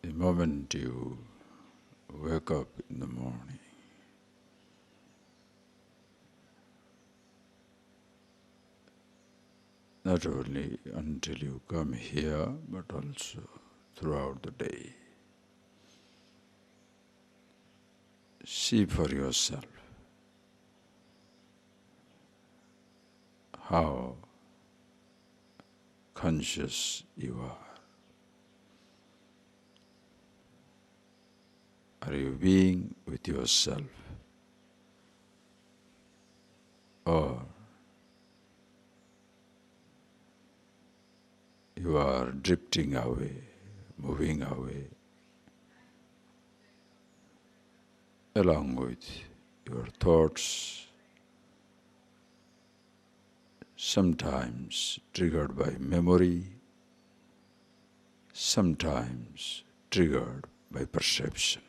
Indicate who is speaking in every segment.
Speaker 1: The moment you wake up in the morning, not only until you come here, but also throughout the day, see for yourself how conscious you are. Are you being with yourself, or you are drifting away, moving away, along with your thoughts, sometimes triggered by memory, sometimes triggered by perception.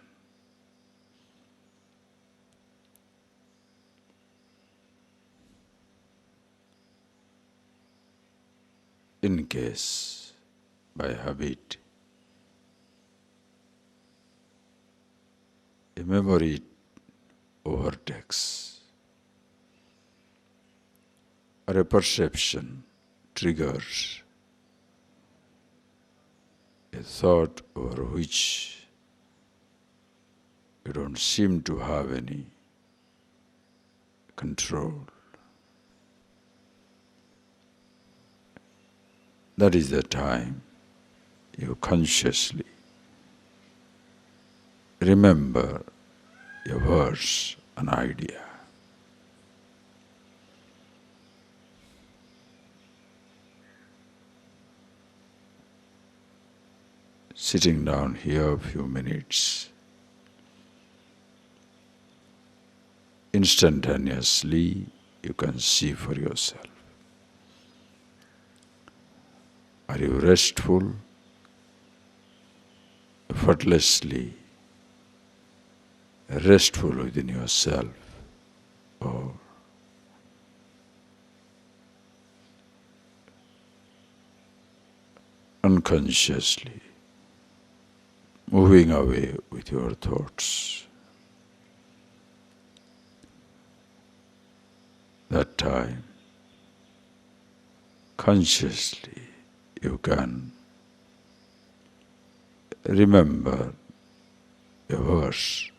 Speaker 1: In case, by habit, a memory overtakes, or a perception triggers a thought over which you don't seem to have any control. That is the time you consciously remember a verse, an idea. Sitting down here a few minutes, instantaneously you can see for yourself. Are you restful, effortlessly restful within yourself, or unconsciously moving away with your thoughts? That time, consciously you can remember a verse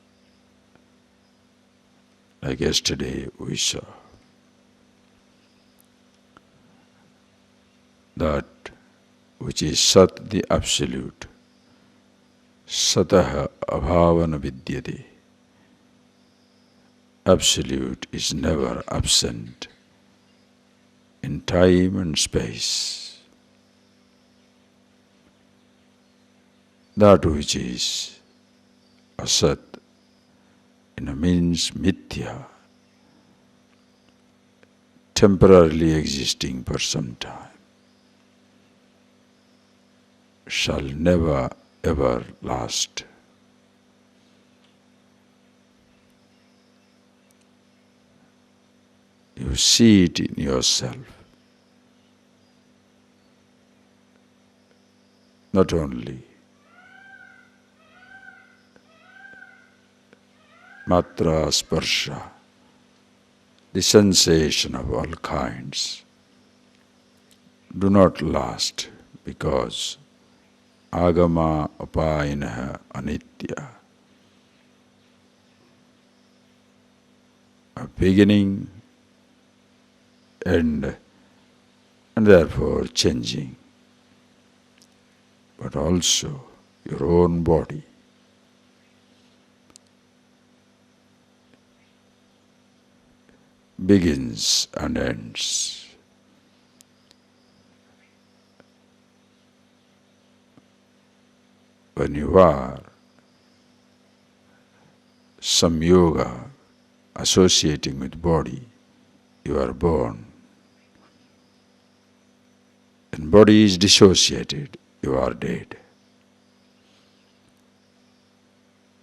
Speaker 1: like yesterday we saw, that which is Sat, the Absolute, Sataha abhavana vidyate. Absolute is never absent in time and space. That which is asat means mithya, temporarily existing for some time, shall never ever last. You see it in yourself. Not only matra, sparsha, the sensation of all kinds, do not last, because agama apayinaha anitya. A beginning, end, and therefore changing, but also your own body. Begins and ends. When you are some yoga associating with body, you are born. When body is dissociated, you are dead.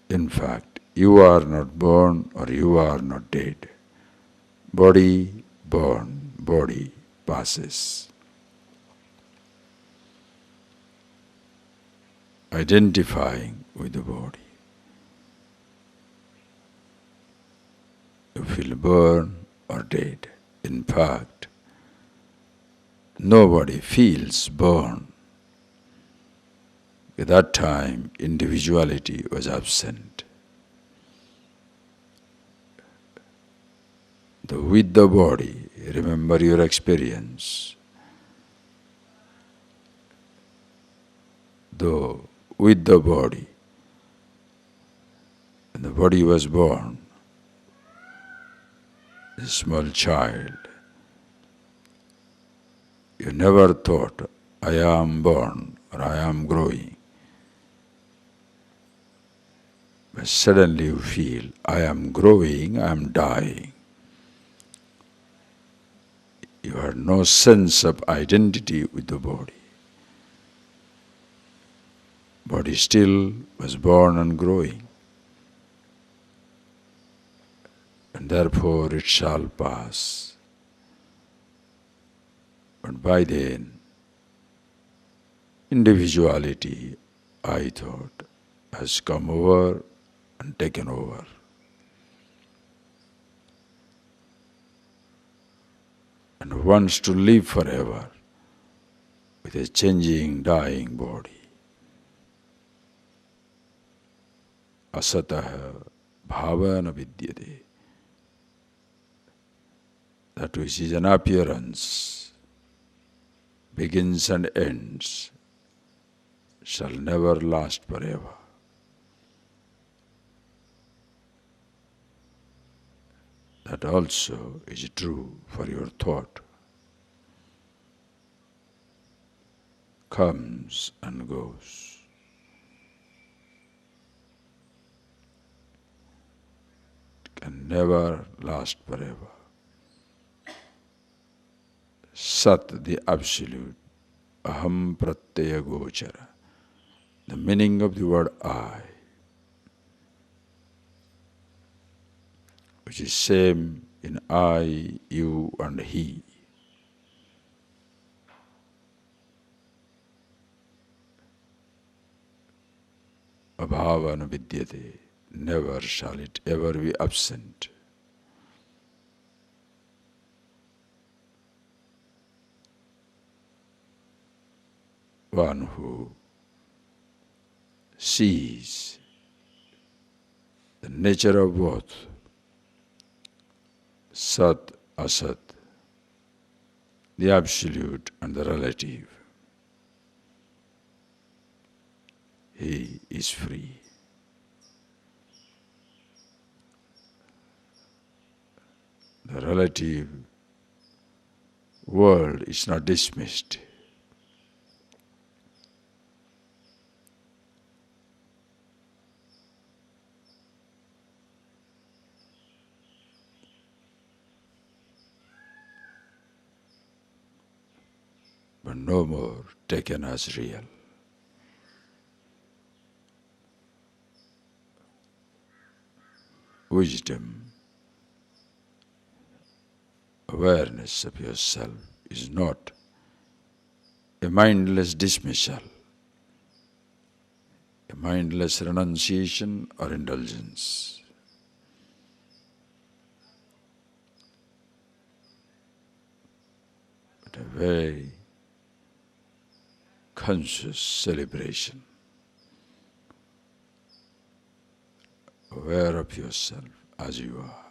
Speaker 1: In fact, you are not born or you are not dead. Body born, body passes. identifying with the body. You feel born or dead. In fact, nobody feels born. At that time, individuality was absent. With the body, remember your experience. Though with the body, when the body was born, a small child, you never thought, I am born or I am growing. But suddenly you feel, I am growing, I am dying. You had no sense of identity with the body. Body still was born and growing. And therefore it shall pass. But by then, individuality, I thought, has come over and taken over. And wants to live forever with a changing, dying body. Asataha bhavana vidyate. That which is an appearance, begins and ends, shall never last forever. That also is true for your thought. Comes and goes. It can never last forever. Sat, the absolute, aham pratyaya gochara. The meaning of the word I, which is same in I, you and he. Abhavana vidyate, never shall it ever be absent. One who sees the nature of both, Sat, Asat, the absolute and the relative, he is free. The relative world is not dismissed. But no more taken as real. Wisdom, awareness of yourself is not a mindless dismissal, a mindless renunciation or indulgence. But a very conscious celebration, aware of yourself as you are.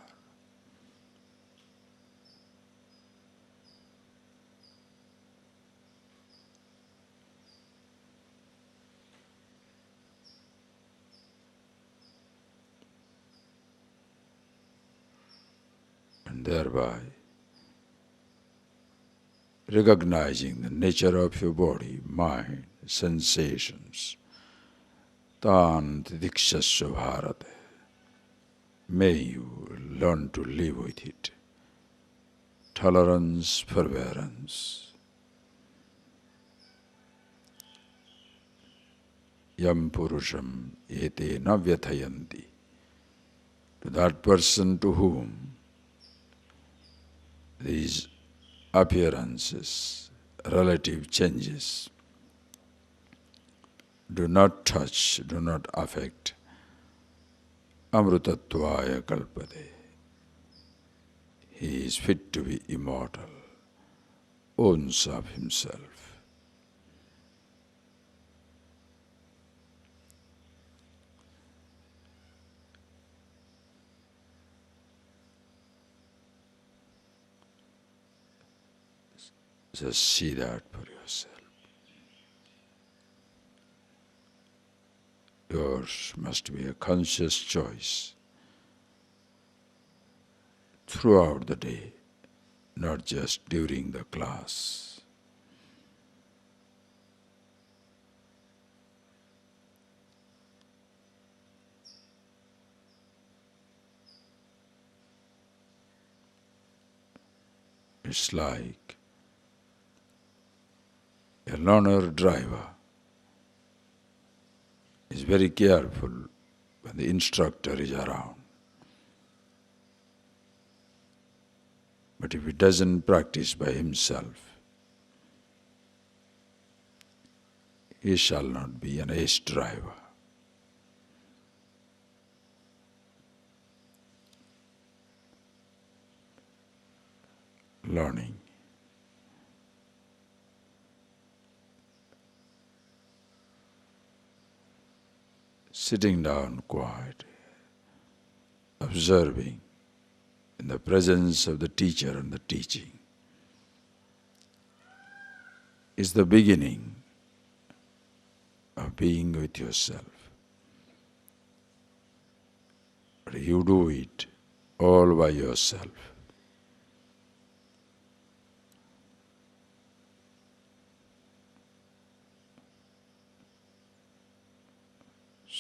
Speaker 1: And thereby recognizing the nature of your body, mind, sensations. Tan tidikshasya bharate. May you learn to live with it. Tolerance, forbearance. Yam purusham ete na vyathayanti. To that person to whom these appearances, relative changes, Do not touch, do not affect. Amrutatvaya kalpade. He is fit to be immortal, owns of himself. Just see that for yourself. Yours must be a conscious choice throughout the day, not just during the class. It's like a loner driver is very careful when the instructor is around. But if he doesn't practice by himself, he shall not be an ace driver. Learning. Sitting down quiet, observing in the presence of the teacher and the teaching is the beginning of being with yourself. But you do it all by yourself.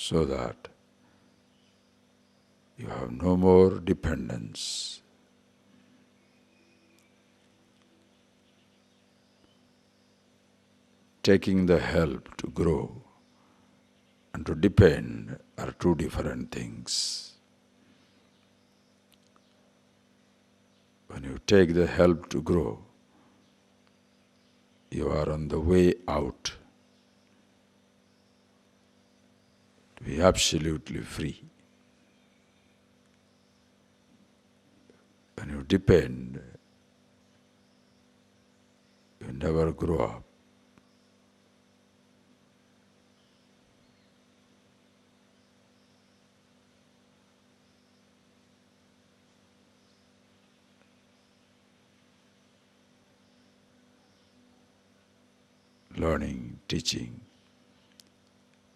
Speaker 1: So that you have no more dependence. Taking the help to grow and to depend are two different things. When you take the help to grow, you are on the way out to be absolutely free. When you depend, you never grow up. Learning, teaching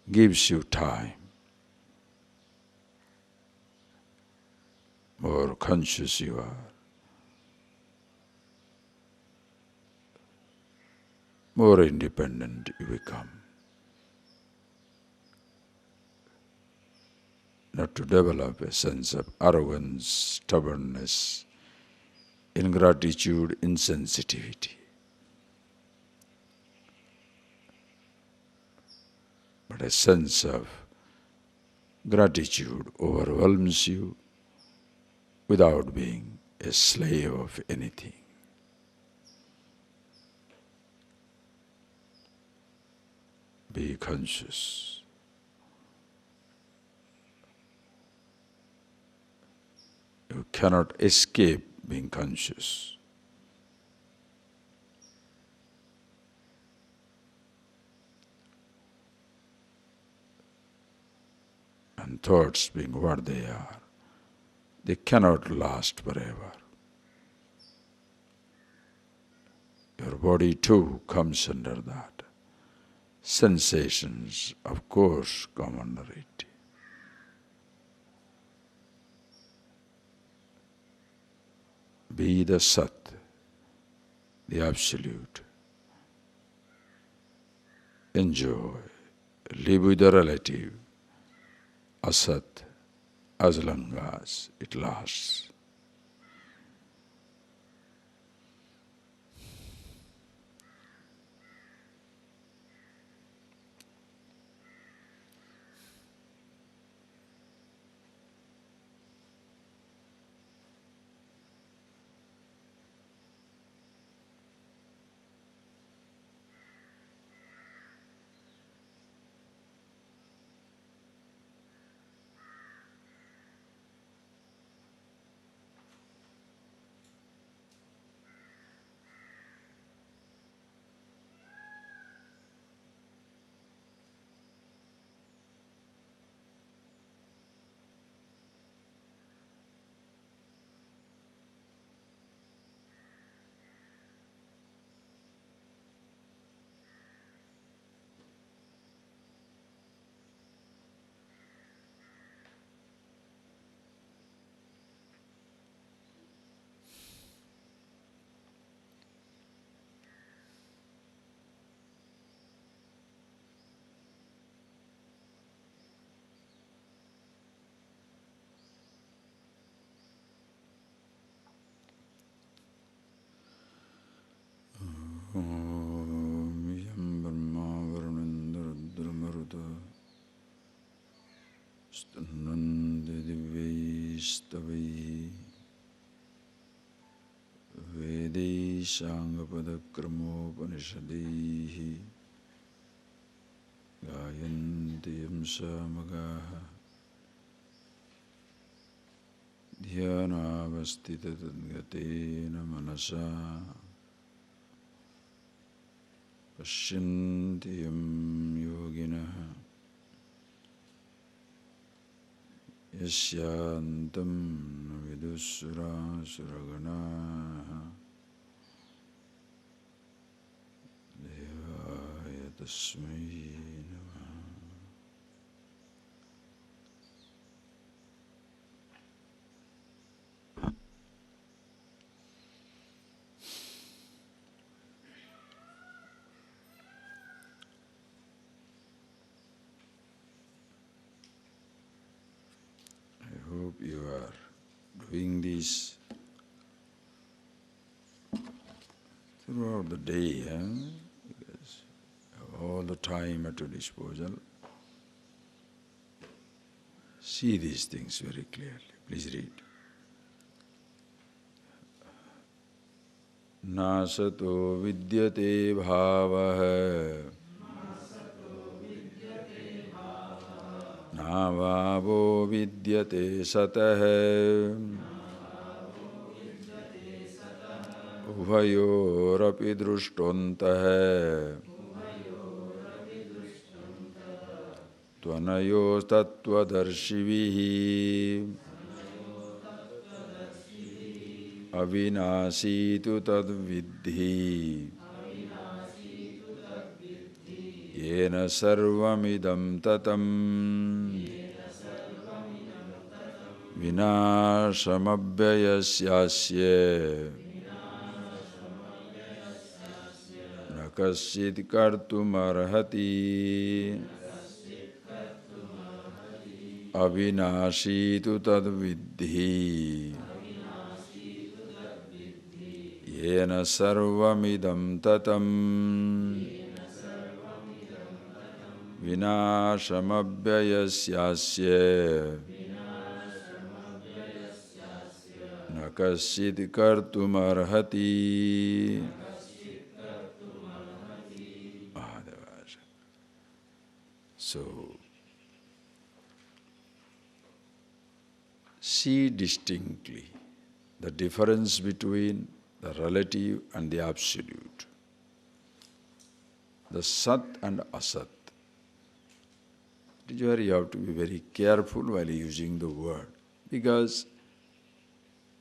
Speaker 1: gives you time. More conscious you are, more independent you become. Not to develop a sense of arrogance, stubbornness, ingratitude, insensitivity. But a sense of gratitude overwhelms you without being a slave of anything. Be conscious. You cannot escape being conscious. And thoughts being what they are, they cannot last forever. Your body too comes under that. Sensations, of course, come under it. Be the Sat, the Absolute. Enjoy, live with the relative, Asat, as long as it lasts. Suddhananda Divyaistavai Vedai Shangapadakramopanisadaihi Gayantiyam Samagaha Dhyanavastita Tadgatena Manasa Pashyantiyam Yoginaha Yasyantam Vidusura Suraganaha Devaya Tasmai Namaha. I hope you are doing this throughout the day, because you have all the time at your disposal. See these things very clearly. Please read. Nasato vidyate bhavaha navavo vidyate sataha Ubhayorapi drushtvantaha Tvanayos tattvadarshivihi Avinasi tu tadvidhi Yena sarvamidam tatam Vinashamabhyayasyasya Nakasit kartumarhati Avinasi tu tadvidhi Yena sarvamidam tatam Vinashamabhyayasyasya Nakasit kartumarhati. So, see distinctly the difference between the relative and the absolute, the Sat and Asat. It is where you have to be very careful while using the word, because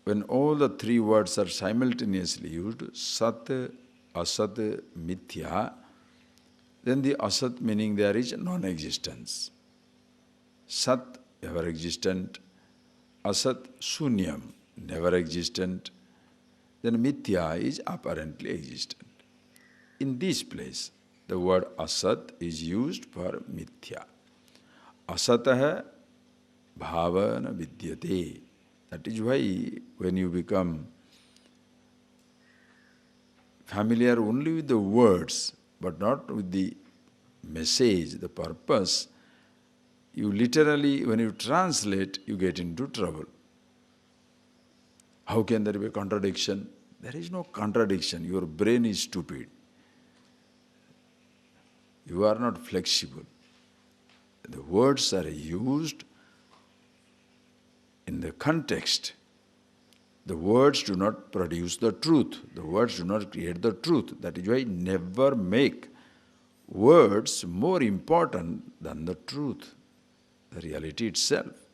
Speaker 1: when all the three words are simultaneously used, Sat, Asat, Mithya, then the Asat meaning there is non-existence. Sat, ever existent. Asat, Shunyam, never existent. Then Mithya is apparently existent. In this place, the word Asat is used for Mithya. Asataha bhavana vidyate. That is why when you become familiar only with the words, but not with the message, the purpose, you literally, when you translate, you get into trouble. How can there be a contradiction? There is no contradiction. Your brain is stupid. You are not flexible. The words are used in the context. The words do not produce the truth. The words do not create the truth. That is why never make words more important than the truth, the reality itself.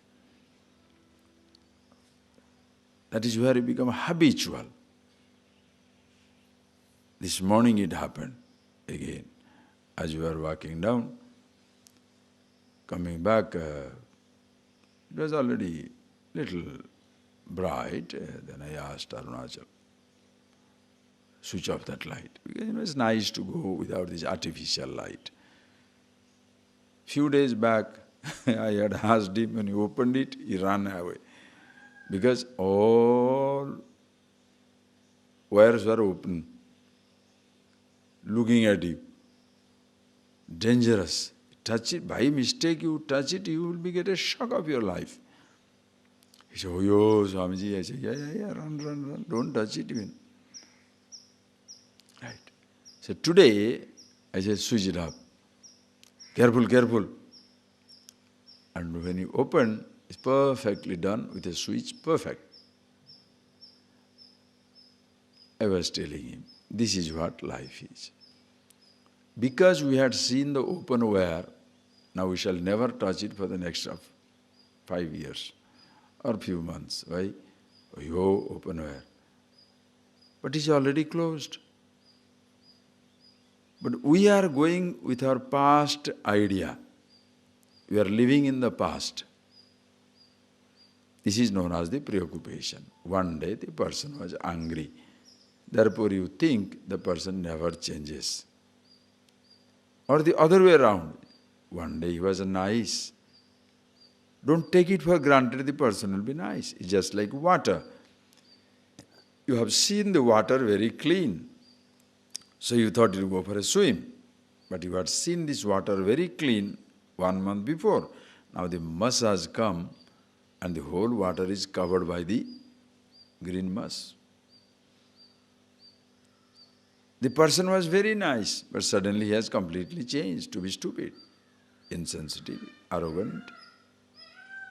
Speaker 1: That is where it becomes habitual. This morning it happened again. As we were walking down, coming back, it was already little bright. Then I asked Arunachal, switch off that light. Because it was nice to go without this artificial light. Few days back, I had asked him, when he opened it, he ran away. Because all wires were open, looking at you. Dangerous. touch it, by mistake you touch it, you will be get a shock of your life. He said, oh, yo, Swamiji. I said, yeah, run, don't touch it even. Right. So today, I said, switch it up. Careful. And when you open, it's perfectly done with a switch, perfect. I was telling him, this is what life is. Because we had seen the open wire, now we shall never touch it for the next 5 years or few months. Why? Oh, open wire. But it's already closed. But we are going with our past idea. We are living in the past. This is known as the preoccupation. One day the person was angry. Therefore you think the person never changes. Or the other way around. One day he was nice. Don't take it for granted the person will be nice. It's just like water. You have seen the water very clean. So you thought you'd go for a swim. But you had seen this water very clean 1 month before. Now the muss has come and the whole water is covered by the green muss. The person was very nice, but suddenly he has completely changed to be stupid, insensitive, arrogant,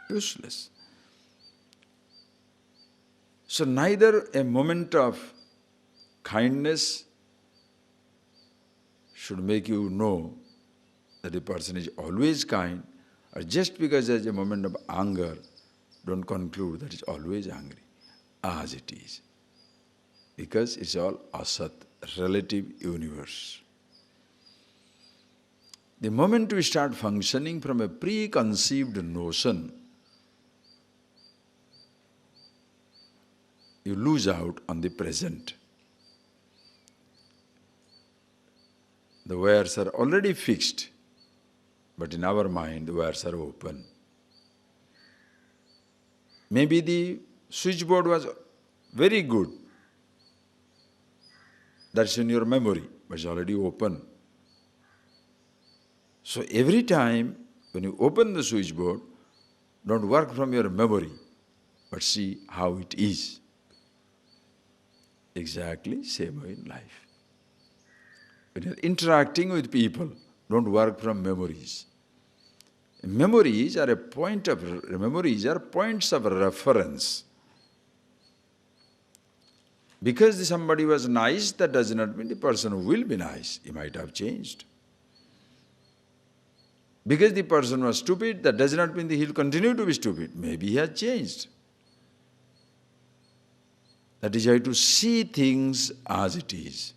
Speaker 1: useless. So neither a moment of kindness should make you know that the person is always kind, or just because there is a moment of anger, don't conclude that it's always angry, as it is. Because it's all asat, relative universe. The moment we start functioning from a preconceived notion, you lose out on the present. The wires are already fixed, but in our mind the wires are open. Maybe the switchboard was very good. That's in your memory, but it's already open. So every time when you open the switchboard, don't work from your memory, but see how it is. Exactly same way in life. When you're interacting with people, don't work from memories. Memories are points of reference. Because somebody was nice, that does not mean the person will be nice. He might have changed. Because the person was stupid, that does not mean that he will continue to be stupid. Maybe he has changed. That is how to see things as it is.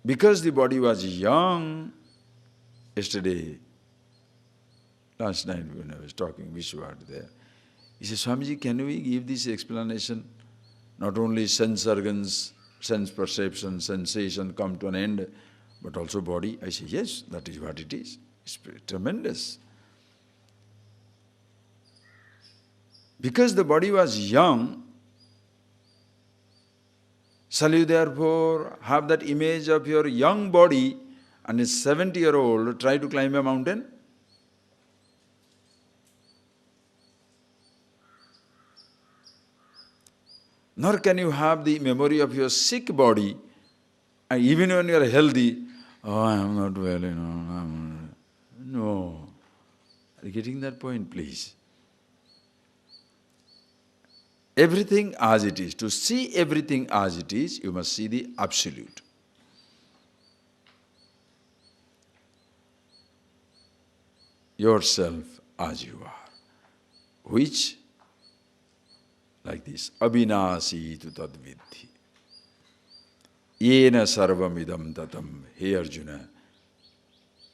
Speaker 1: Because the body was young, yesterday, last night when I was talking, Vishwat there, he said, Swamiji, can we give this explanation? Not only sense organs, sense perception, sensation come to an end, but also body. I say, yes, that is what it is. It's tremendous. Because the body was young, shall you therefore have that image of your young body and a 70-year-old try to climb a mountain? Nor can you have the memory of your sick body, and even when you are healthy, oh, I am not well, No. Are you getting that point, please? Everything as it is. To see everything as it is, you must see the absolute. Yourself as you are. Which, like this, abhinasi tu tad vidhi. Yena sarvam idam tatam. Hey Arjuna,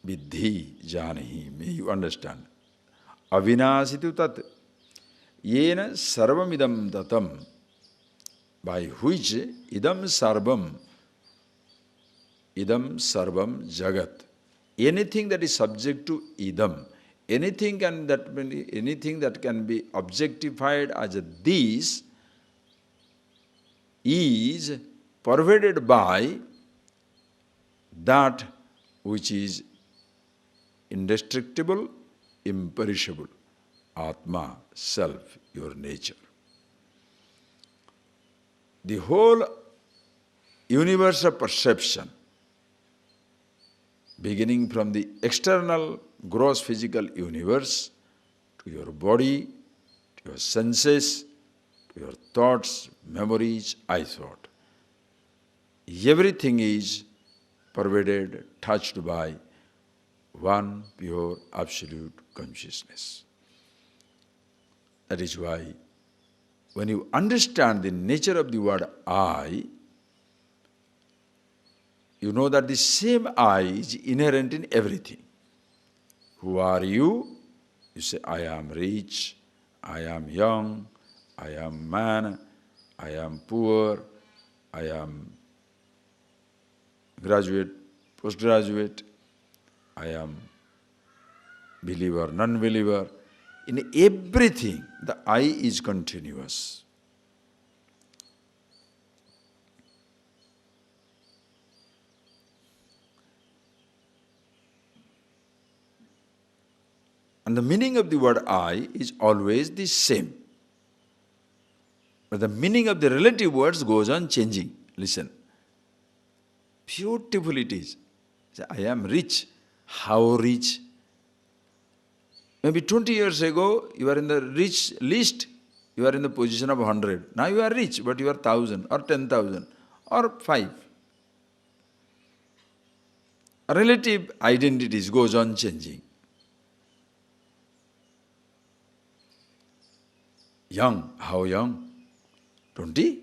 Speaker 1: vidhi janahi. May you understand. Abhinasi tu tat. Yena sarvam idam tatam. By which idam sarvam jagat. Anything that is subject to idam, anything that can be objectified as a this is pervaded by that which is indestructible, imperishable. Atma, self, your nature. The whole universe of perception, beginning from the external gross physical universe to your body, to your senses, to your thoughts, memories, I thought. Everything is pervaded, touched by one pure absolute consciousness. That is why when you understand the nature of the word I, you know that the same I is inherent in everything. Who are you? You say, I am rich, I am young, I am man, I am poor, I am graduate, postgraduate, I am believer, non-believer. In everything, the I is continuous. And the meaning of the word I is always the same. But the meaning of the relative words goes on changing. Listen. Beautiful it is. Say, I am rich. How rich? Maybe 20 years ago, you are in the rich list, you are in the position of 100. Now you are rich, but you are 1,000 or 10,000 or 5. Relative identities goes on changing. Young, how young? 20,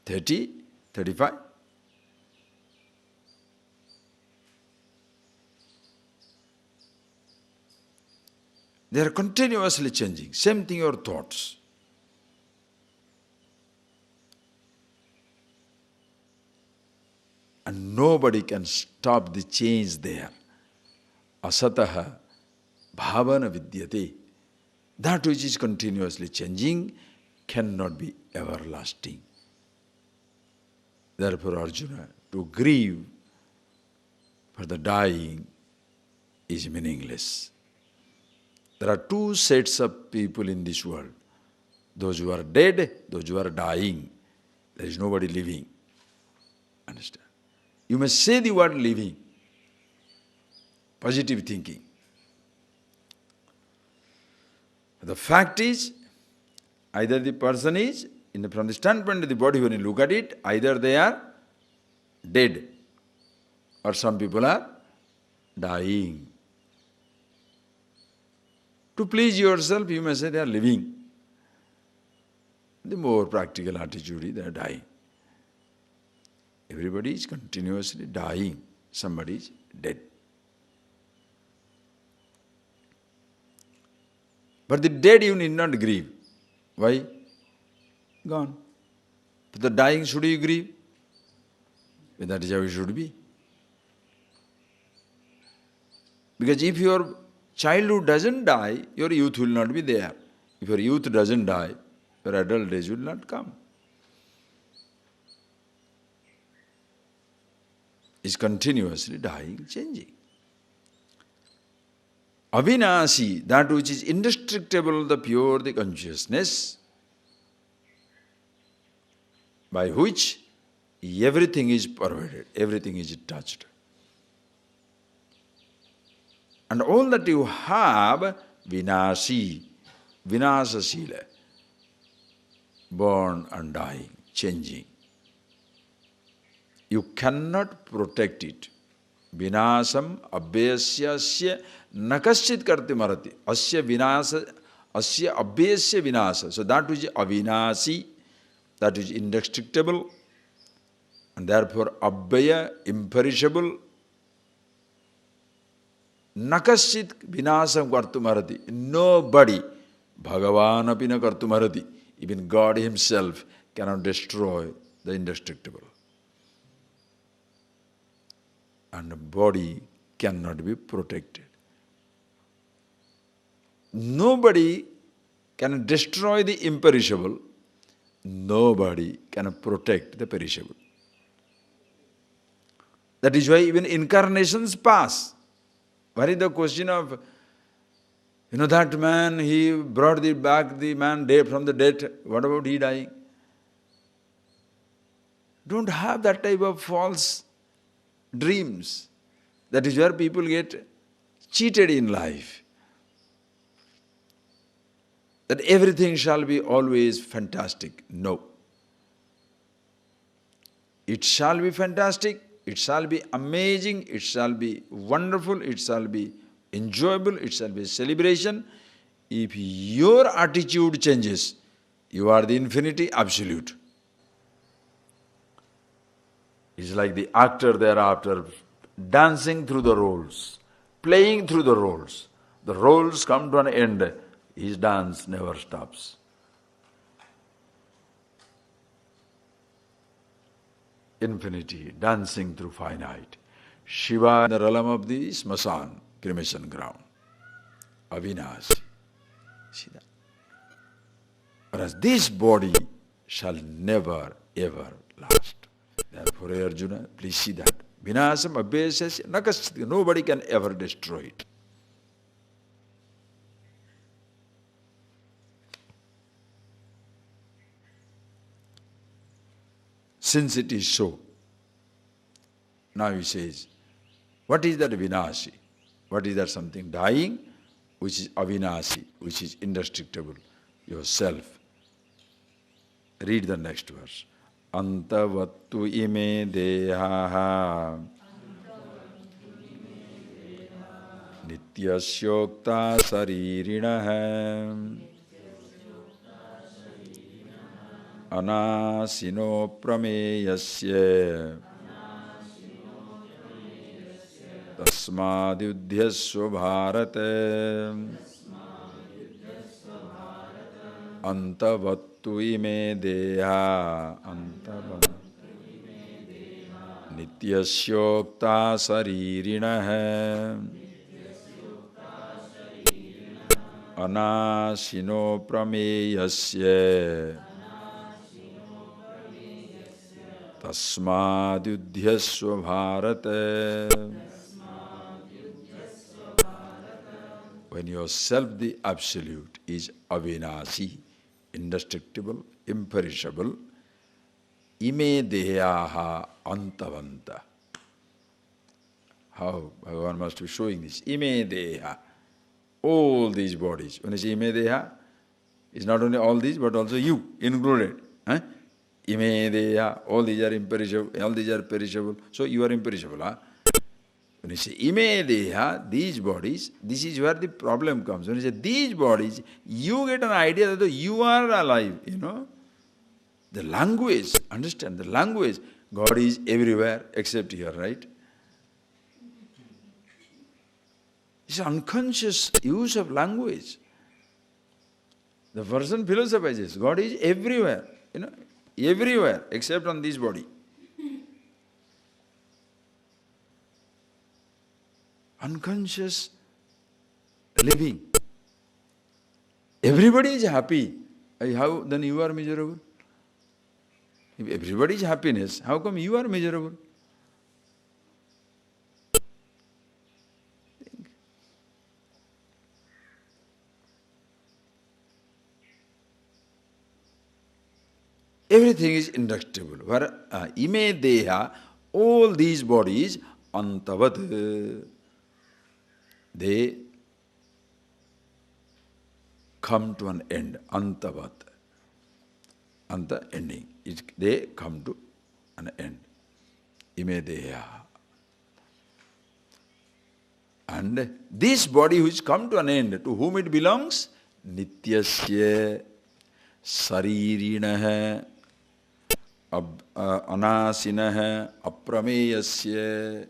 Speaker 1: 30, 35. They are continuously changing. Same thing your thoughts. And nobody can stop the change there. Asataha bhavana vidyate. That which is continuously changing cannot be everlasting. Therefore, Arjuna, to grieve for the dying is meaningless. There are two sets of people in this world. Those who are dead, those who are dying. There is nobody living. Understand? You must say the word living. Positive thinking. The fact is, either the person is, from the standpoint of the body, when you look at it, either they are dead or some people are dying. To please yourself, you may say they are living. The more practical attitude is they are dying. Everybody is continuously dying. Somebody is dead. But the dead you need not grieve. Why? Gone. But the dying, should you grieve? Well, that is how it should be. Because if your childhood doesn't die, your youth will not be there. If your youth doesn't die, your adult age will not come. It's continuously dying, changing. Avinasi, that which is indestructible, the pure, the consciousness, by which everything is pervaded, everything is touched. And all that you have, vinasi, vinasasila, born and dying, changing. You cannot protect it. Vinasam abhyasya nakaschit karti marati. Asya vinasa, asya abhyasya vinasa. So that which is avinasi, that is indestructible, and therefore abhaya, imperishable. Nakaschit vinasam kartumarati. Nobody, Bhagavan apina kartumarati, even God himself cannot destroy the indestructible. And the body cannot be protected. Nobody can destroy the imperishable. Nobody can protect the perishable. That is why even incarnations pass. What is the question of, that man, he brought back the man dead from the dead. What about he dying? Don't have that type of false dreams. That is where people get cheated in life. That everything shall be always fantastic. No. It shall be fantastic, it shall be amazing, it shall be wonderful, it shall be enjoyable, it shall be a celebration. If your attitude changes, you are the infinity absolute. It's like the actor thereafter dancing through the roles, playing through the roles. The roles come to an end, his dance never stops. Infinity, dancing through finite. Shiva in the realm of the smasan, cremation ground. Avinashi. See that? Whereas this body shall never ever last. Therefore, Arjuna, please see that. Vinasam abhesasya nakasya. Nobody can ever destroy it. Since it is so, now he says, what is that vinasi? What is that something dying? Which is avinasi, which is indestructible, yourself. Read the next verse. Antavattu ime dehaha nityasyokta saririnaha anasino prameyasya tasmadyudhyasva bharata antavattu ime deha nityasyokta saririnaha anasino prameyasya tasmadyudhyasva bharata. When yourself, the absolute, is avinasi, indestructible, imperishable, ime dehaha antavanta. How Bhagavan must be showing this. Ime deha. All these bodies. When you say ime deha, it's not only all these, but also you included. Ime deha, all these are imperishable, all these are perishable. So you are imperishable. When you say ime deha, these bodies, this is where the problem comes. When you say these bodies, you get an idea that you are alive, The language, understand the language. God is everywhere except here, right? It's unconscious use of language. The person philosophizes, God is everywhere, everywhere except on this body. Unconscious living. Everybody is happy. How then you are miserable? If everybody is happiness, how come you are miserable? Everything is indestructible. Where ime deha, all these bodies, antavat, they come to an end. Antavat. Anta, ending. They come to an end. Ime deha. And this body which come to an end, to whom it belongs? Nityasya saririnaha anasinaha aprameyasya.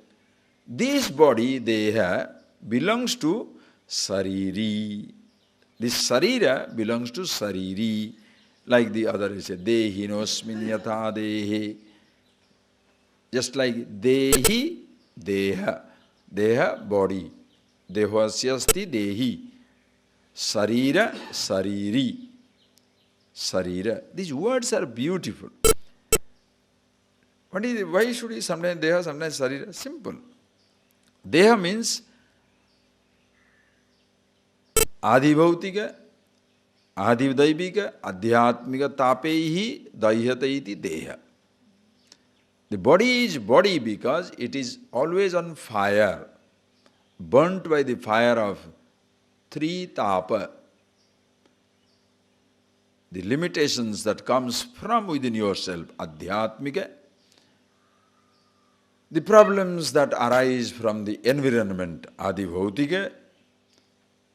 Speaker 1: This body, deha, belongs to sariri. This sarira belongs to sariri. Like the other is dehinosmin yatha dehe. Just like dehi, deha. Deha, body. Dehasyasti dehi. Sarira, sariri. Sarira. These words are beautiful. Why should we sometimes deha, sometimes sarira? Simple. Deha means Adibhautika, Adidaivika, Adhyatmika tapehi dahyata iti deha. The body is body because it is always on fire, burnt by the fire of three tapa. The limitations that comes from within yourself, Adhyatmika, the problems that arise from the environment, Adibhautika,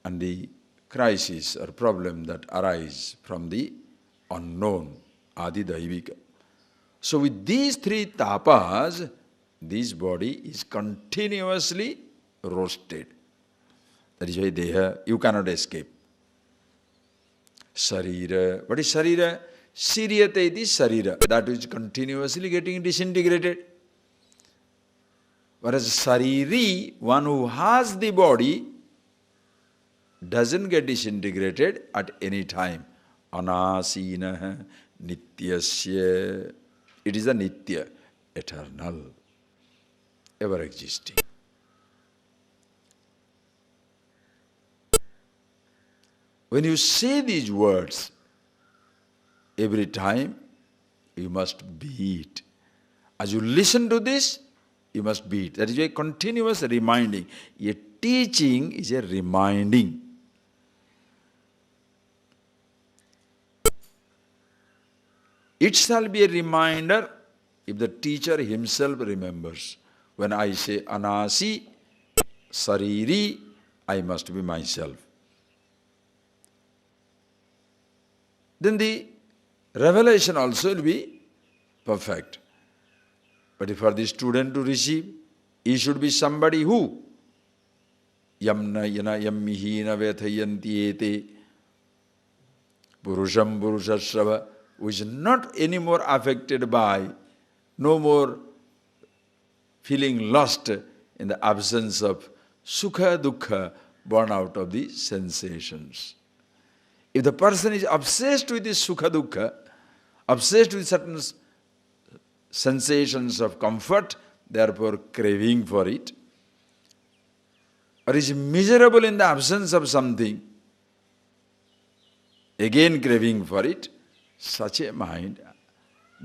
Speaker 1: and the crisis or problem that arise from the unknown, Adidaivika. So with these three tapas, this body is continuously roasted. That is why deha, you cannot escape. Sarira, what is sarira? Siryate iti sarira, that is continuously getting disintegrated. Whereas sariri, one who has the body, doesn't get disintegrated at any time. Anasina nityasya. It is a nitya, eternal, ever existing. When you say these words, every time you must be it. As you listen to this, you must be it. That is a continuous reminding. A teaching is a reminding. It shall be a reminder if the teacher himself remembers. When I say anasi, sariri, I must be myself. Then the revelation also will be perfect. But for the student to receive, he should be somebody who yamna yana yammihina vethayanti ete purusham purushasrava, who is not any more affected by, no more feeling lost in the absence of sukha dukkha born out of the sensations. If the person is obsessed with this sukha dukkha, obsessed with certain sensations of comfort, therefore craving for it, or is miserable in the absence of something, again craving for it, such a mind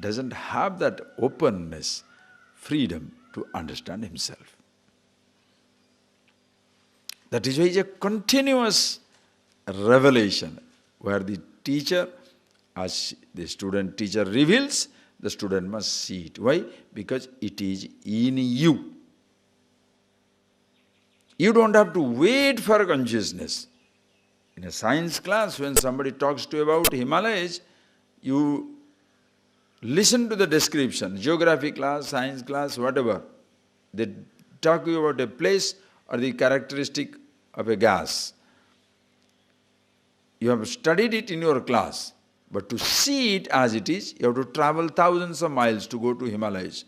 Speaker 1: doesn't have that openness, freedom to understand himself. That is why it's a continuous revelation, where the teacher, as the student teacher reveals, the student must see it. Why? Because it is in you. You don't have to wait for consciousness. In a science class, when somebody talks to you about Himalayas, you listen to the description, geography class, science class, whatever. They talk to you about a place or the characteristic of a gas. You have studied it in your class, but to see it as it is, you have to travel thousands of miles to go to Himalayas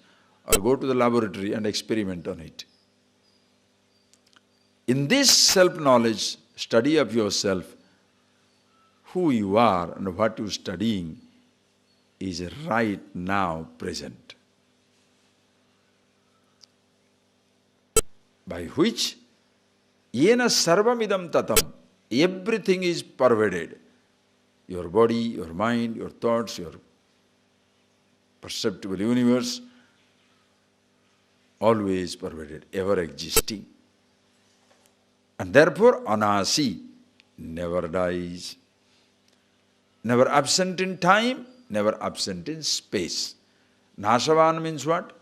Speaker 1: or go to the laboratory and experiment on it. In this self-knowledge, study of yourself, who you are and what you are studying is right now present. By which, yena sarvamidam tatam, everything is pervaded. Your body, your mind, your thoughts, your perceptible universe, always pervaded, ever existing. And therefore, anasi, never dies. Never absent in time, never absent in space. Nashavan means what?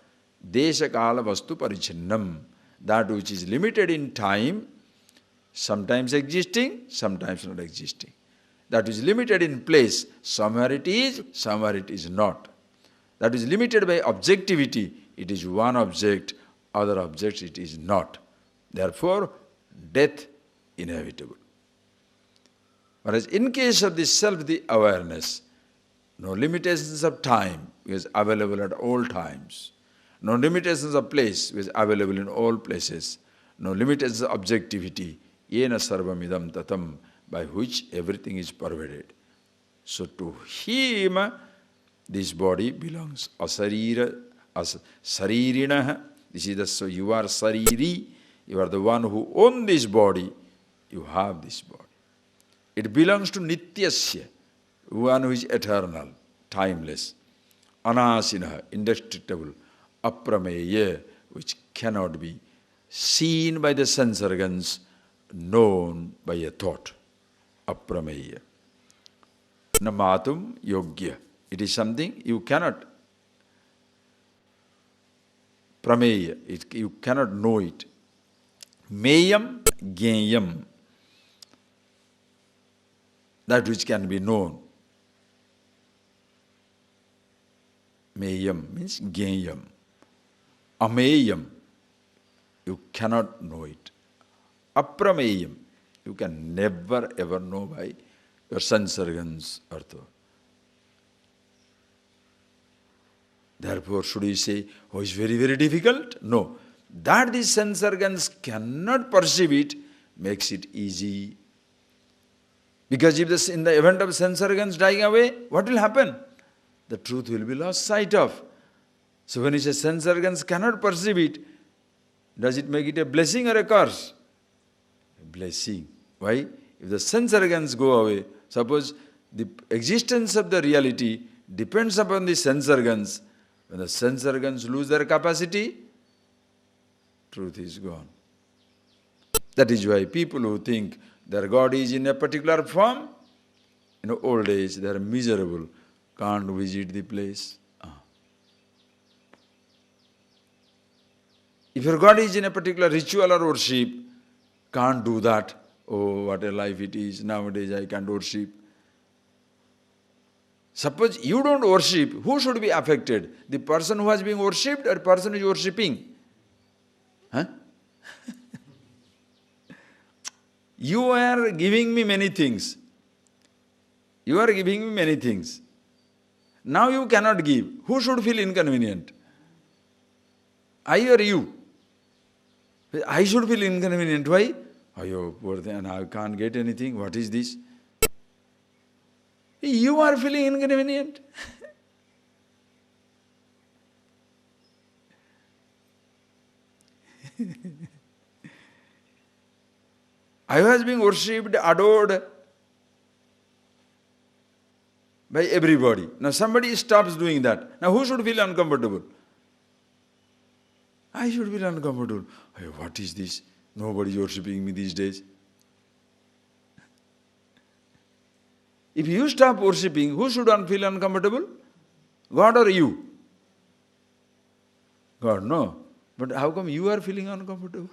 Speaker 1: Desha kala vastu parichinnam. That which is limited in time, sometimes existing, sometimes not existing. That is limited in place, somewhere it is not. That is limited by objectivity, it is one object, other objects it is not. Therefore, death inevitable. Whereas in case of the self, the awareness, no limitations of time is available at all times. No limitations of place is available in all places. No limitations of objectivity. Yena sarvamidam tatam, by which everything is pervaded. So to him, this body belongs. Asarira, saririnaha. This is the, so you are sariri. You are the one who owns this body. You have this body. It belongs to Nityasya, one who is eternal, timeless. Anasinaha, indestructible. Aprameya, which cannot be seen by the sense organs, known by a thought. Aprameya. Namatum yogya. It is something you cannot prameya, you cannot know it. Meyam geyam, that which can be known. Meyam means geyam. Ameyam, you cannot know it. Aprameyam, you can never ever know by your sense organs or thought. Therefore, should we say, oh, it's very, very difficult? No. That the sense organs cannot perceive it makes it easy. Because if in the event of sense organs dying away, what will happen? The truth will be lost sight of. So when you say sense organs cannot perceive it, does it make it a blessing or a curse? A blessing. Why? If the sense organs go away, suppose the existence of the reality depends upon the sense organs. When the sense organs lose their capacity, truth is gone. That is why people who think their God is in a particular form, in old age they are miserable, can't visit the place. If your God is in a particular ritual or worship, can't do that. Oh, what a life it is, nowadays I can't worship. Suppose you don't worship, who should be affected? The person who has been worshipped or the person who is worshipping? Huh? You are giving me many things. You are giving me many things. Now you cannot give. Who should feel inconvenient? I or you? I should feel inconvenient. Why? Oh, poor thing, I can't get anything. What is this? You are feeling inconvenient. I was being worshipped, adored by everybody. Now somebody stops doing that. Now who should feel uncomfortable? I should feel uncomfortable. Oh, what is this? Nobody is worshipping me these days. If you stop worshipping, who should feel uncomfortable? God or you? God, no. But how come you are feeling uncomfortable?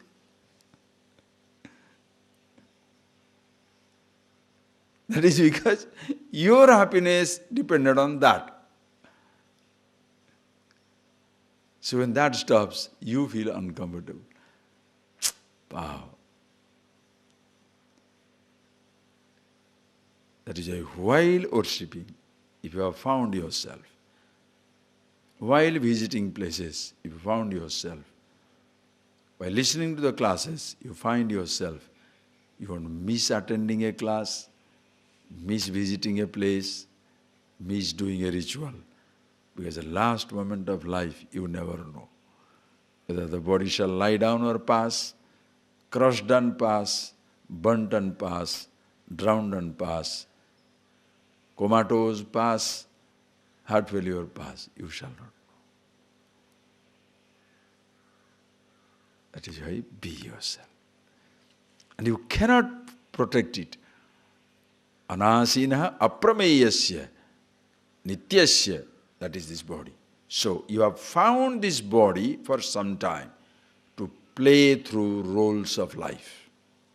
Speaker 1: That is because your happiness depended on that. So when that stops, you feel uncomfortable. Wow. That is why while worshipping, if you have found yourself, while visiting places, if you found yourself, while listening to the classes, you find yourself, you want to miss attending a class, miss visiting a place, miss doing a ritual. Because the last moment of life, you never know. Whether the body shall lie down or pass, crushed and pass, burnt and pass, drowned and pass, comatose pass, heart failure pass, you shall not know. That is why be yourself. And you cannot protect it. Anasinaha aprameyasya nityasya, that is this body. So you have found this body for some time to play through roles of life.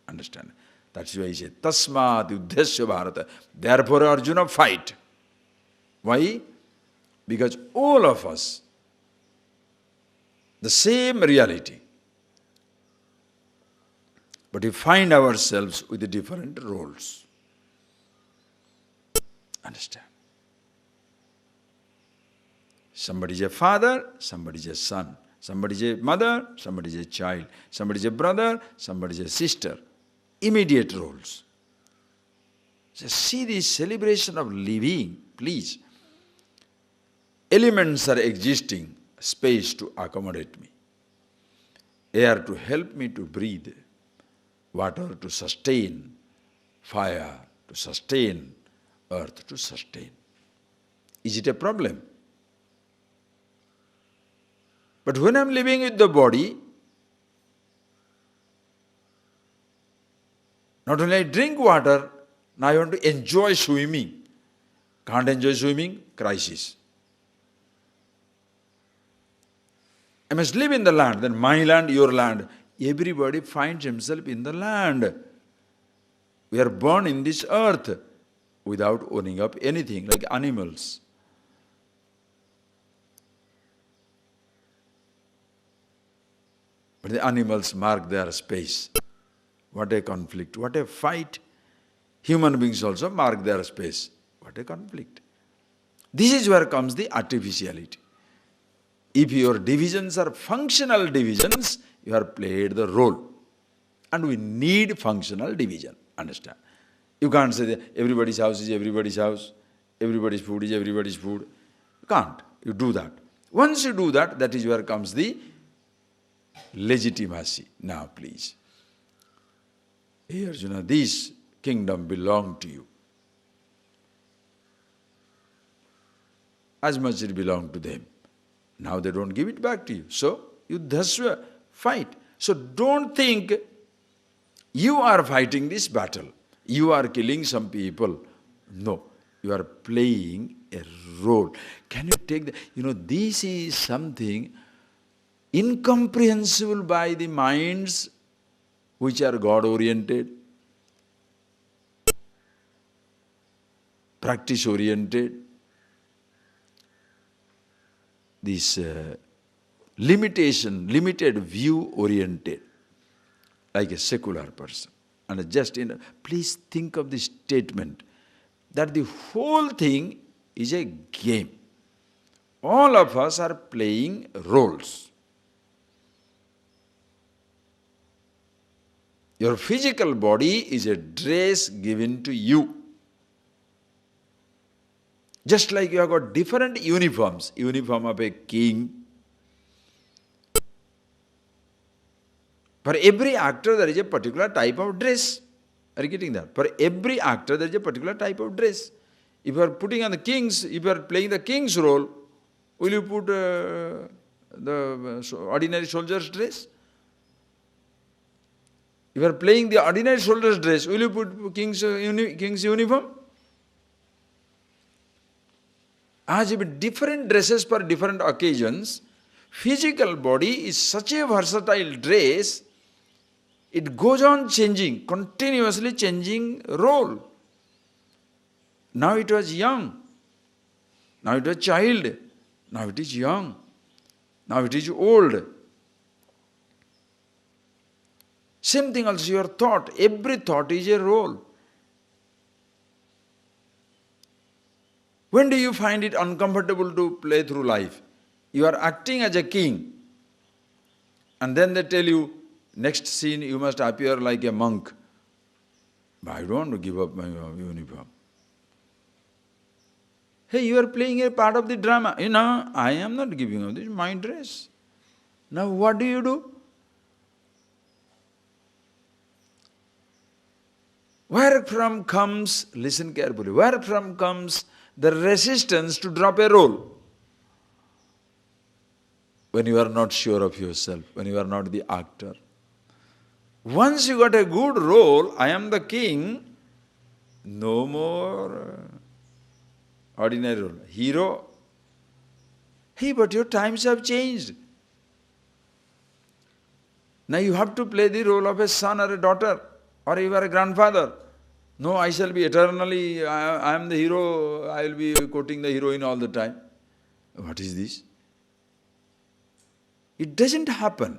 Speaker 1: Understand? That's why he said, Tasmat Yuddhasya Bharata. Therefore, Arjuna, fight. Why? Because all of us, the same reality, but we find ourselves with the different roles. Understand? Somebody is a father, somebody is a son. Somebody is a mother, somebody is a child. Somebody is a brother, somebody is a sister. Immediate roles. So see this celebration of living, please. Elements are existing, space to accommodate me. Air to help me to breathe. Water to sustain. Fire to sustain, earth to sustain. Is it a problem? But when I'm living with the body, not only I drink water, now I want to enjoy swimming. Can't enjoy swimming? Crisis. I must live in the land, then my land, your land. Everybody finds himself in the land. We are born in this earth without owning up anything, like animals. But the animals mark their space. What a conflict, what a fight. Human beings also mark their space. What a conflict. This is where comes the artificiality. If your divisions are functional divisions, you have played the role. And we need functional division, understand? You can't say that everybody's house is everybody's house, everybody's food is everybody's food. You can't. You do that. Once you do that, that is where comes the legitimacy. Now please. Here, Arjuna, this kingdom belongs to you. As much it belonged to them. Now they don't give it back to you. So, you dhasva, fight. So don't think you are fighting this battle. You are killing some people. No, you are playing a role. Can you take that? This is something incomprehensible by the minds which are God-oriented, practice-oriented, this limited view-oriented, like a secular person. And just, please think of this statement, that the whole thing is a game. All of us are playing roles. Your physical body is a dress given to you. Just like you have got different uniforms. Uniform of a king. For every actor there is a particular type of dress. Are you getting that? For every actor there is a particular type of dress. If you are putting on the king's, if you are playing the king's role, will you put the ordinary soldier's dress? If you are playing the ordinary soldier's dress, will you put king's uniform? As if different dresses for different occasions, physical body is such a versatile dress, it goes on changing, continuously changing role. Now it was young, now it was child, now it is young, now it is old. Same thing also your thought, every thought is a role. When do you find it uncomfortable to play through life? You are acting as a king. And then they tell you, next scene you must appear like a monk. But I don't want to give up my uniform. Hey, you are playing a part of the drama. I am not giving up. This is my dress. Now what do you do? Where from comes, listen carefully, where from comes the resistance to drop a role? When you are not sure of yourself, when you are not the actor. Once you got a good role, I am the king, no more ordinary role. Hero. Hey, but your times have changed. Now you have to play the role of a son or a daughter, or you are a grandfather. No, I shall be eternally, I am the hero, I will be quoting the heroine all the time. What is this? It doesn't happen.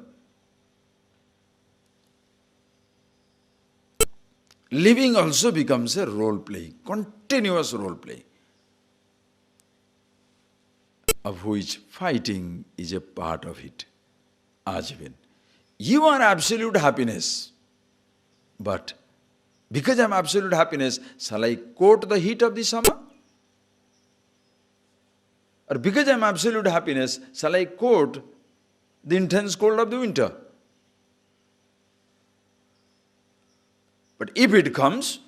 Speaker 1: Living also becomes a role play, continuous role play, of which fighting is a part of it. Ajivin. You are absolute happiness, but because I am absolute happiness, shall I court the heat of the summer? Or because I am absolute happiness, shall I court the intense cold of the winter? But if it comes,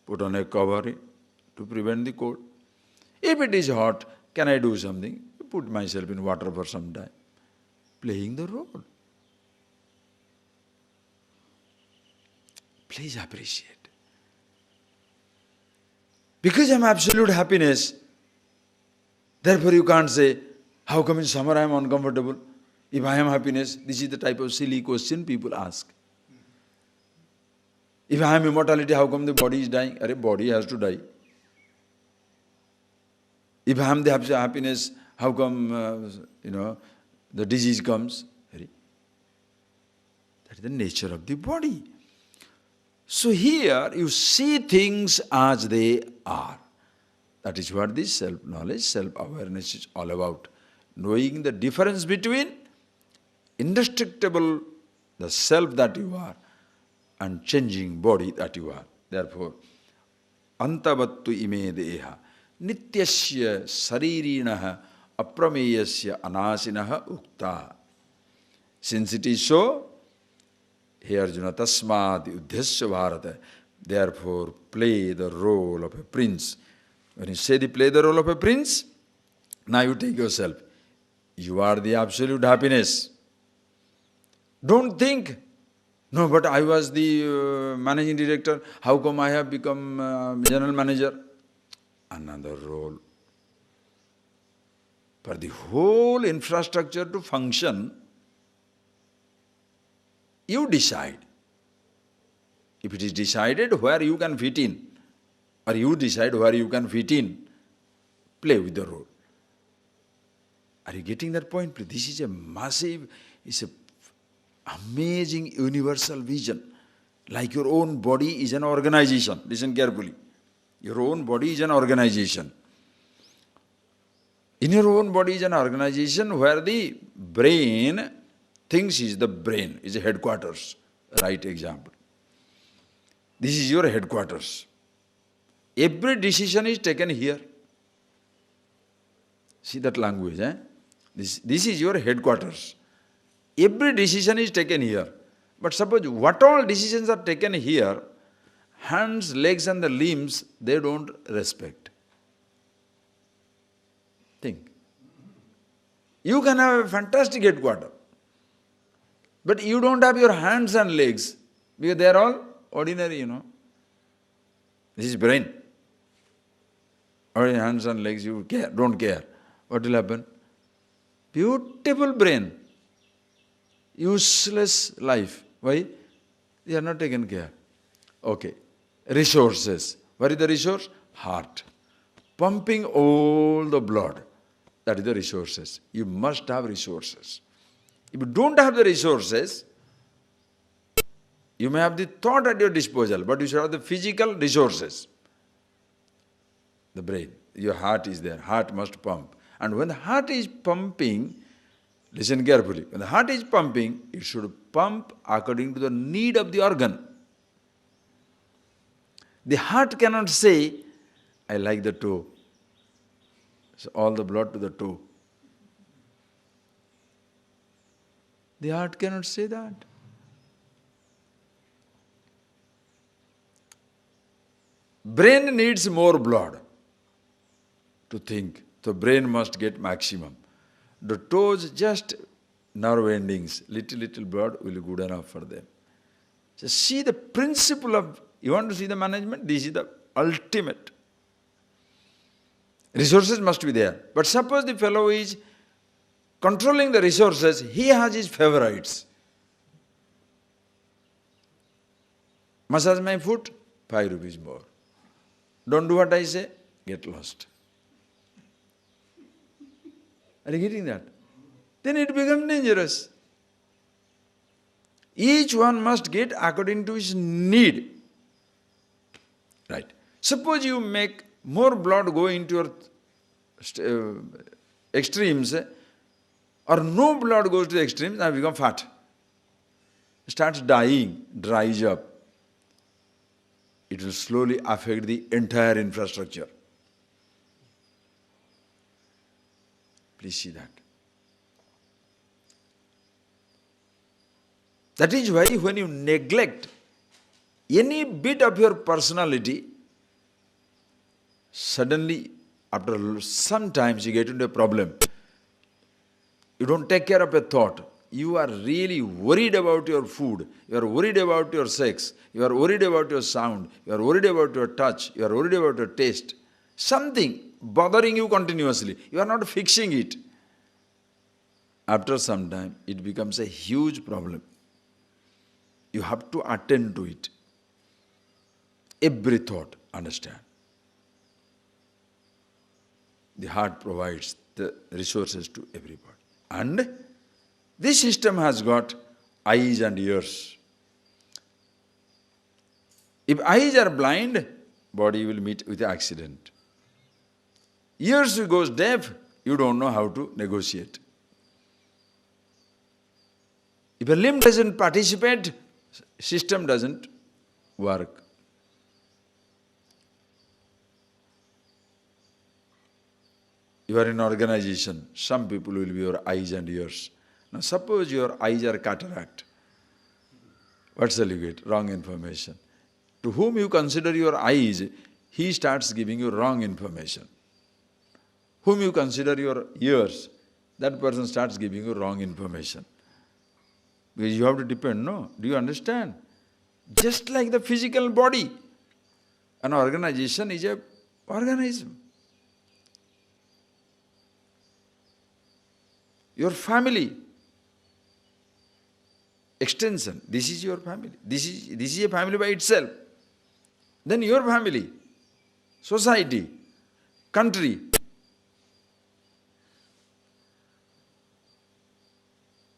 Speaker 1: put on a cover to prevent the cold. If it is hot, can I do something? Put myself in water for some time. Playing the role. Please appreciate. Because I am absolute happiness, therefore you can't say, how come in summer I am uncomfortable? If I am happiness, this is the type of silly question people ask. If I am immortality, how come the body is dying? Arey, body has to die. If I am the happiness, how come, the disease comes? That is the nature of the body. So here you see things as they are. That is what this self-knowledge, self-awareness is all about. Knowing the difference between indestructible, the self that you are, and changing body that you are. Therefore, antavattu ime deha nityasya saririnaha aprameyasya anasinaha ukta. Since it is so, here Arjuna tasmad yudhyasya bharata, therefore play the role of a prince. When you say play the role of a prince, now you take yourself. You are the absolute happiness. Don't think, no, but I was the managing director, how come I have become general manager? Another role. For the whole infrastructure to function, you decide. If it is decided where you can fit in, or you decide where you can fit in, play with the role. Are you getting that point? This is a massive, it's an amazing universal vision. Like your own body is an organization. Listen carefully. Your own body is an organization. In your own body is an organization where the brain thinks is the brain, is a headquarters. Right example. This is your headquarters. Every decision is taken here. See that language, eh? This is your headquarters. Every decision is taken here. But suppose what all decisions are taken here, hands, legs and the limbs, they don't respect. Think. You can have a fantastic headquarters, but you don't have your hands and legs, because they are all ordinary, This is brain. Or hands and legs, you don't care. What will happen? Beautiful brain. Useless life. Why? They are not taken care. Okay. Resources. What is the resource? Heart. Pumping all the blood. That is the resources. You must have resources. If you don't have the resources, you may have the thought at your disposal, but you should have the physical resources. The brain. Your heart is there. Heart must pump. And when the heart is pumping, listen carefully, when the heart is pumping, it should pump according to the need of the organ. The heart cannot say, I like the toe. So all the blood to the toe. The heart cannot say that. Brain needs more blood to think. So brain must get maximum. The toes, just nerve endings, little blood will be good enough for them. So see the principle of, you want to see the management? This is the ultimate. Resources must be there. But suppose the fellow is controlling the resources, he has his favorites. Massage my foot, 5 rupees more. Don't do what I say, get lost. Are you getting that? Then it becomes dangerous. Each one must get according to his need. Right. Suppose you make more blood go into your extremes, or no blood goes to the extremes, now become fat. Starts dying, dries up. It will slowly affect the entire infrastructure. Please see that. That is why when you neglect any bit of your personality, Suddenly, after some times you get into a problem. You don't take care of a thought. You are really worried about your food. You are worried about your sex. You are worried about your sound. You are worried about your touch. You are worried about your taste. Something bothering you continuously. You are not fixing it. After some time, it becomes a huge problem. You have to attend to it. Every thought, understand. The heart provides the resources to everybody. And this system has got eyes and ears. If eyes are blind, body will meet with accident. Ears goes deaf, you don't know how to negotiate. If a limb doesn't participate, system doesn't work. You are in an organization, some people will be your eyes and ears. Now suppose your eyes are cataract. What shall you get? Wrong information. To whom you consider your eyes, he starts giving you wrong information. Whom you consider your ears, that person starts giving you wrong information. Because you have to depend, no? Do you understand? Just like the physical body, an organization is an organism. Your family, extension, this is your family. This is a family by itself. Then your family, society, country.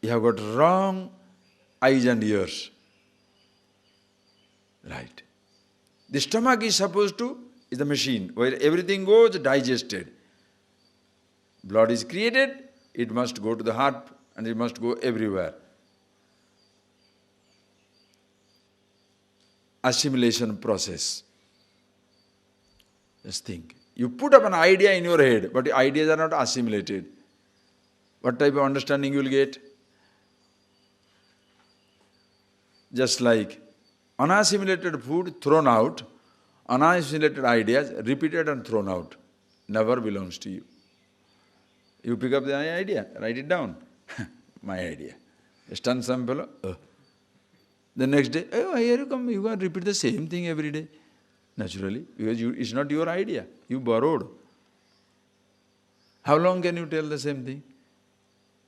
Speaker 1: You have got wrong eyes and ears. Right. The stomach is supposed to, is the machine where everything goes digested. Blood is created, it must go to the heart and it must go everywhere. Assimilation process. Just think. You put up an idea in your head, but the ideas are not assimilated. What type of understanding you will get? Just like unassimilated food thrown out, unassimilated ideas repeated and thrown out. Never belongs to you. You pick up the idea, write it down. My idea. Stun some fellow. The next day, oh, here you come, you can repeat the same thing every day. Naturally, because it's not your idea. You borrowed. How long can you tell the same thing?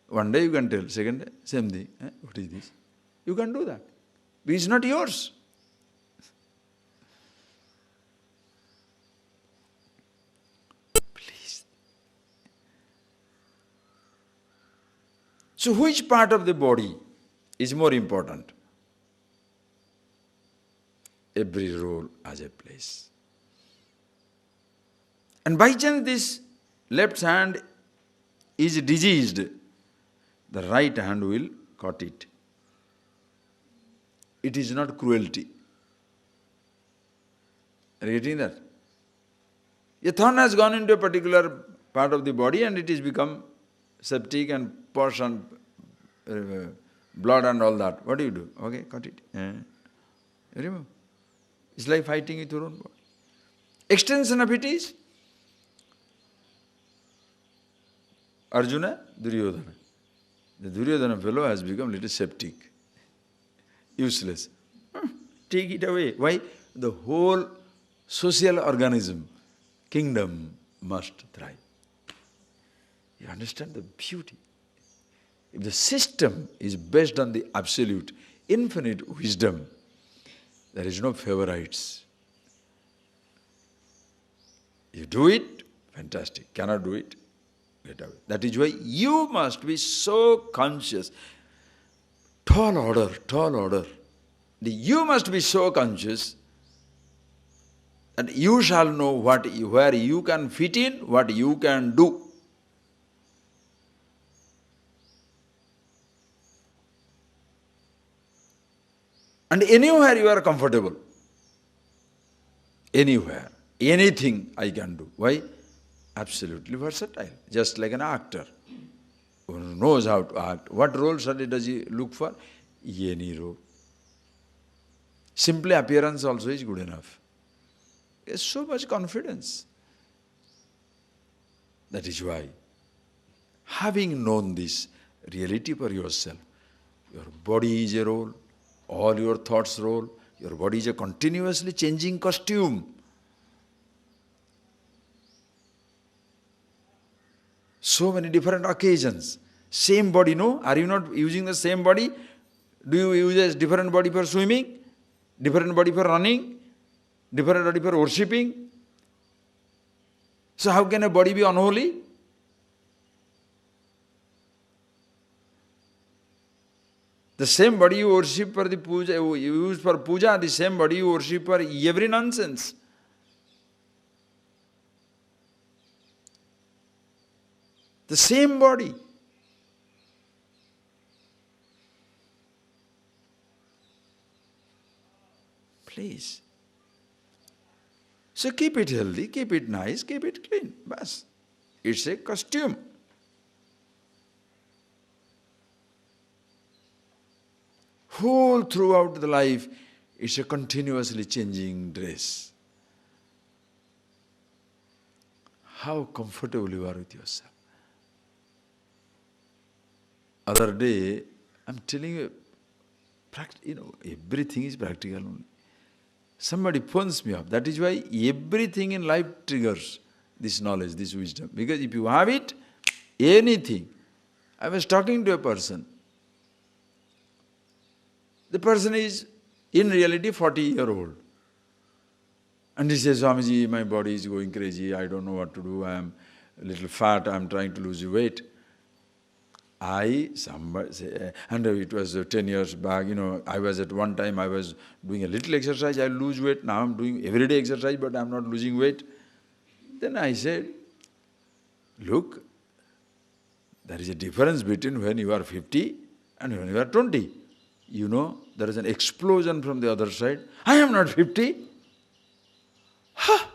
Speaker 1: One day you can tell, second day, same thing. What is this? You can do that. But it's not yours. Please. So which part of the body is more important? Every role has a place. And by chance this left hand is diseased, the right hand will cut it. It is not cruelty. Are you getting that? A thorn has gone into a particular part of the body and it has become septic and pus and blood and all that. What do? Okay, cut it. You remember? It's like fighting with your own body. Extension of it is Arjuna, Duryodhana. The Duryodhana fellow has become little septic, useless. Take it away. Why? The whole social organism, kingdom must thrive. You understand the beauty? If the system is based on the absolute, infinite wisdom, there is no favorites. You do it, fantastic. Cannot do it, get away. That is why you must be so conscious. Tall order, tall order. You must be so conscious that you shall know where you can fit in, what you can do. And anywhere you are comfortable. Anywhere. Anything I can do. Why? Absolutely versatile. Just like an actor who knows how to act. What role does he look for? Any role. Simply appearance also is good enough. There's so much confidence. That is why, having known this reality for yourself, your body is a role, all your thoughts role, your body is a continuously changing costume. So many different occasions. Same body, no? Are you not using the same body? Do you use a different body for swimming? Different body for running? Different body for worshipping? So how can a body be unholy? The same body you worship for the puja, you use for puja, the same body you worship for every nonsense. The same body. Please. So keep it healthy, keep it nice, keep it clean. Bas. It's a costume. Whole throughout the life, it's a continuously changing dress. How comfortable you are with yourself. Other day, I'm telling you, everything is practical only. Somebody phones me up. That is why everything in life triggers this knowledge, this wisdom. Because if you have it, anything. I was talking to a person. The person is, in reality, 40-year-old. And he says, Swamiji, my body is going crazy, I don't know what to do, I am a little fat, I am trying to lose weight. And it was 10 years back, I was at one time, I was doing a little exercise, I lose weight, now I am doing everyday exercise, but I am not losing weight. Then I said, look, there is a difference between when you are 50 and when you are 20. There is an explosion from the other side. I am not 50. Ha!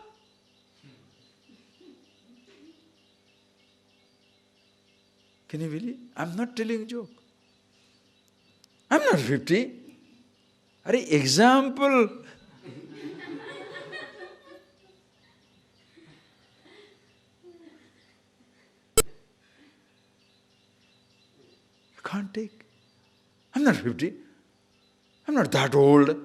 Speaker 1: Can you believe? I am not telling a joke. I am not 50. Are example. You can't take. I am not 50. I am not that old.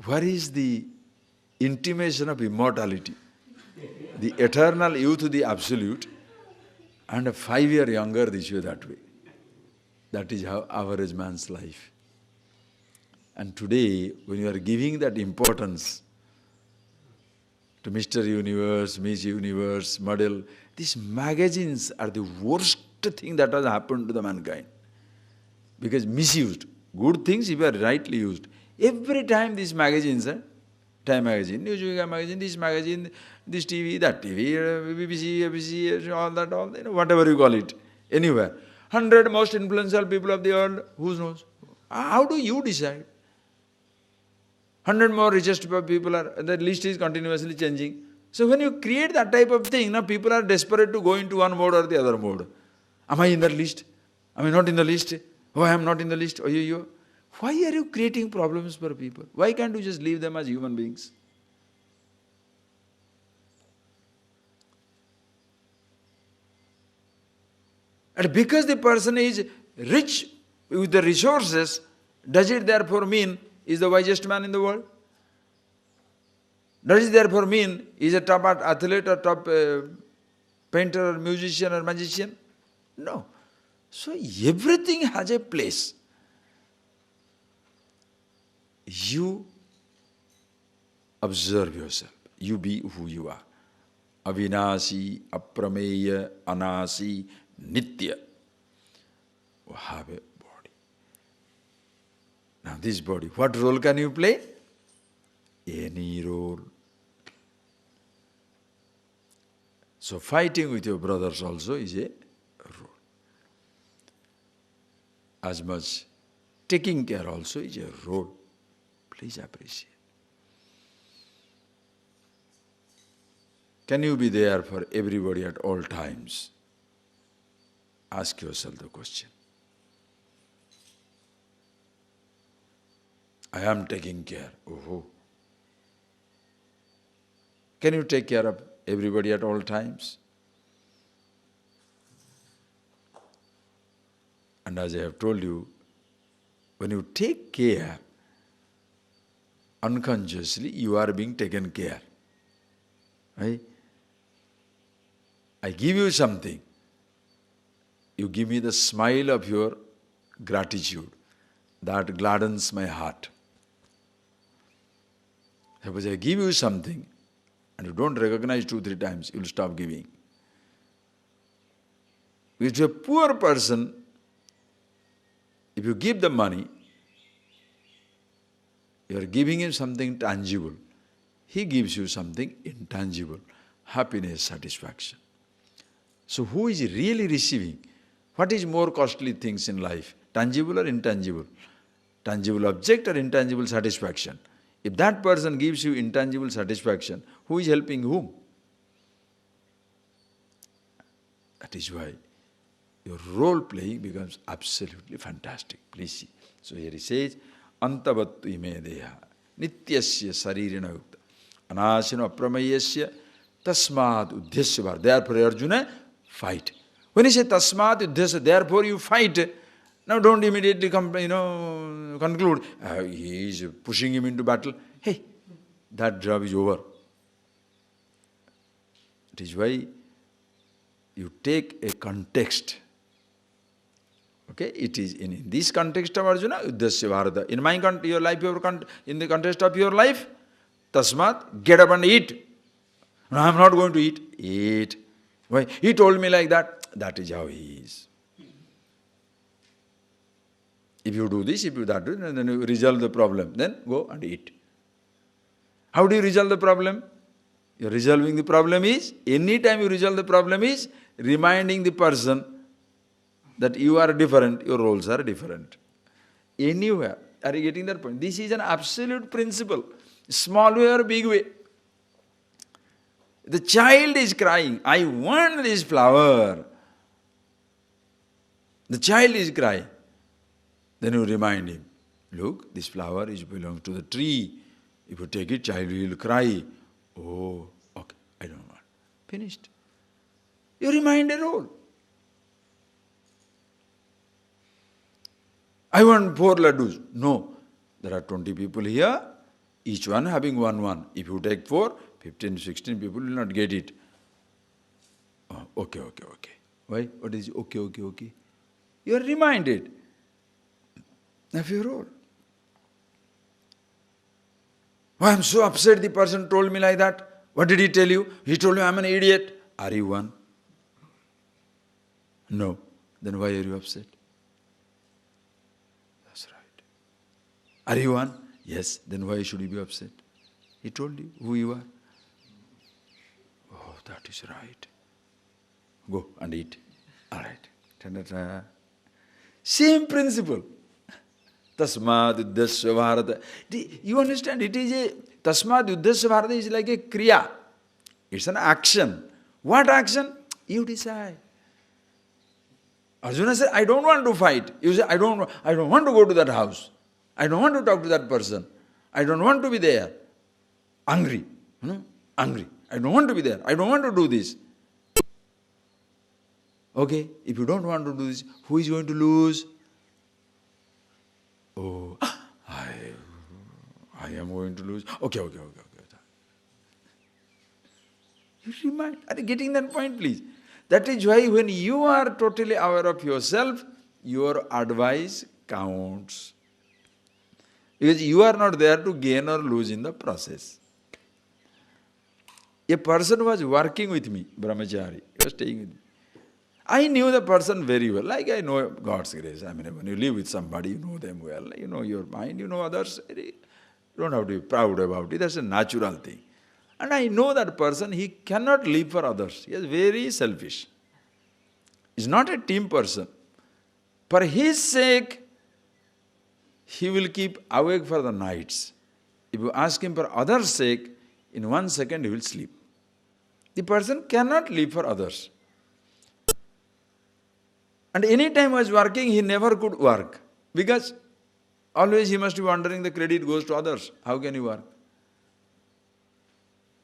Speaker 1: Where is the intimation of immortality? The eternal youth, the absolute, and a 5 year younger this way, that way. That is how average man's life. And today, when you are giving that importance to Mr. Universe, Miss Universe, model, these magazines are the worst thing that has happened to the mankind. Because misused. Good things if you are rightly used. Every time these magazines, Time magazine, Newsweek magazine, this TV, that TV, BBC, all that, whatever you call it, anywhere. 100 most influential people of the world, who knows? How do you decide? 100 more richest people the list is continuously changing. So when you create that type of thing, people are desperate to go into one mode or the other mode. Am I in the list? Am I not in the list? Oh, I am not in the list. Oh, you. Why are you creating problems for people? Why can't you just leave them as human beings? And because the person is rich with the resources, does it therefore mean he is the wisest man in the world? Does it therefore mean he is a top athlete or top painter or musician or magician? No. So everything has a place. You observe yourself. You be who you are. Avinasi, aprameya, anasi, nitya. You have a body. Now this body, what role can you play? Any role. So fighting with your brothers also is a role. As much taking care also is a role. Please appreciate. Can you be there for everybody at all times? Ask yourself the question. I am taking care. Oh. Can you take care of everybody at all times? And as I have told you, when you take care, unconsciously you are being taken care. Right? I give you something. You give me the smile of your gratitude. That gladdens my heart. Suppose I give you something and you don't recognize 2-3 times, you will stop giving. If you are a poor person, if you give the money, you are giving him something tangible. He gives you something intangible, happiness, satisfaction. So who is really receiving? What is more costly things in life? Tangible or intangible? Tangible object or intangible satisfaction? If that person gives you intangible satisfaction, who is helping whom? That is why your role playing becomes absolutely fantastic. Please see. So here he says, Antavattu ime deha nityasya saririna yukta anasino apramayasya tasmad udhyasya var. Therefore, Arjuna, fight. When he says tasmad udhyasya, therefore you fight, now don't immediately conclude, he is pushing him into battle. Hey, that job is over. It is why you take a context. Okay, it is in this context of Arjuna, Uddhasya Bharata. In my your life, in the context of your life, Tasmat, get up and eat. No, I am not going to eat. Eat. Why? He told me like that. That is how he is. If you do this, if you do that, then you resolve the problem. Then go and eat. How do you resolve the problem? You are resolving the problem is, anytime you resolve the problem is, reminding the person that you are different, your roles are different. Anywhere. Are you getting that point? This is an absolute principle. Small way or big way. The child is crying, I want this flower. The child is crying. Then you remind him, look, this flower belongs to the tree. If you take it, child will cry. Oh, okay, I don't want. Finished. You remind a role. I want 4 laddus. No, there are 20 people here, each one having one. If you take 4, 15, 16 people will not get it. Oh, okay. Why? What is okay? You are reminded of your role. Oh, I am so upset the person told me like that. What did he tell you? He told me I am an idiot. Are you one? No. Then why are you upset? That's right. Are you one? Yes. Then why should you be upset? He told you who you are. Oh, that is right. Go and eat. All right. Ta-da-da. Same principle. Tasmad uddhasya bharata. You understand? It is a tasmad uddhasya bharata is like a kriya. It's an action. What action? You decide. Arjuna said, I don't want to fight. You say, I don't want to go to that house. I don't want to talk to that person. I don't want to be there. Angry. Angry. I don't want to be there. I don't want to do this. Okay, if you don't want to do this, who is going to lose? Oh, I am going to lose. Okay. You remind. Are you getting that point, please? That is why when you are totally aware of yourself, your advice counts. Because you are not there to gain or lose in the process. A person was working with me, brahmachari, he was staying with me. I knew the person very well, like I know God's grace. I mean, when you live with somebody, you know them well, you know your mind, you know others. You don't have to be proud about it, that's a natural thing. And I know that person, he cannot live for others. He is very selfish. He's not a team person. For his sake, he will keep awake for the nights. If you ask him for others' sake, in 1 second he will sleep. The person cannot live for others. And any time he was working, he never could work. Because Always he must be wondering the credit goes to others. How can he work?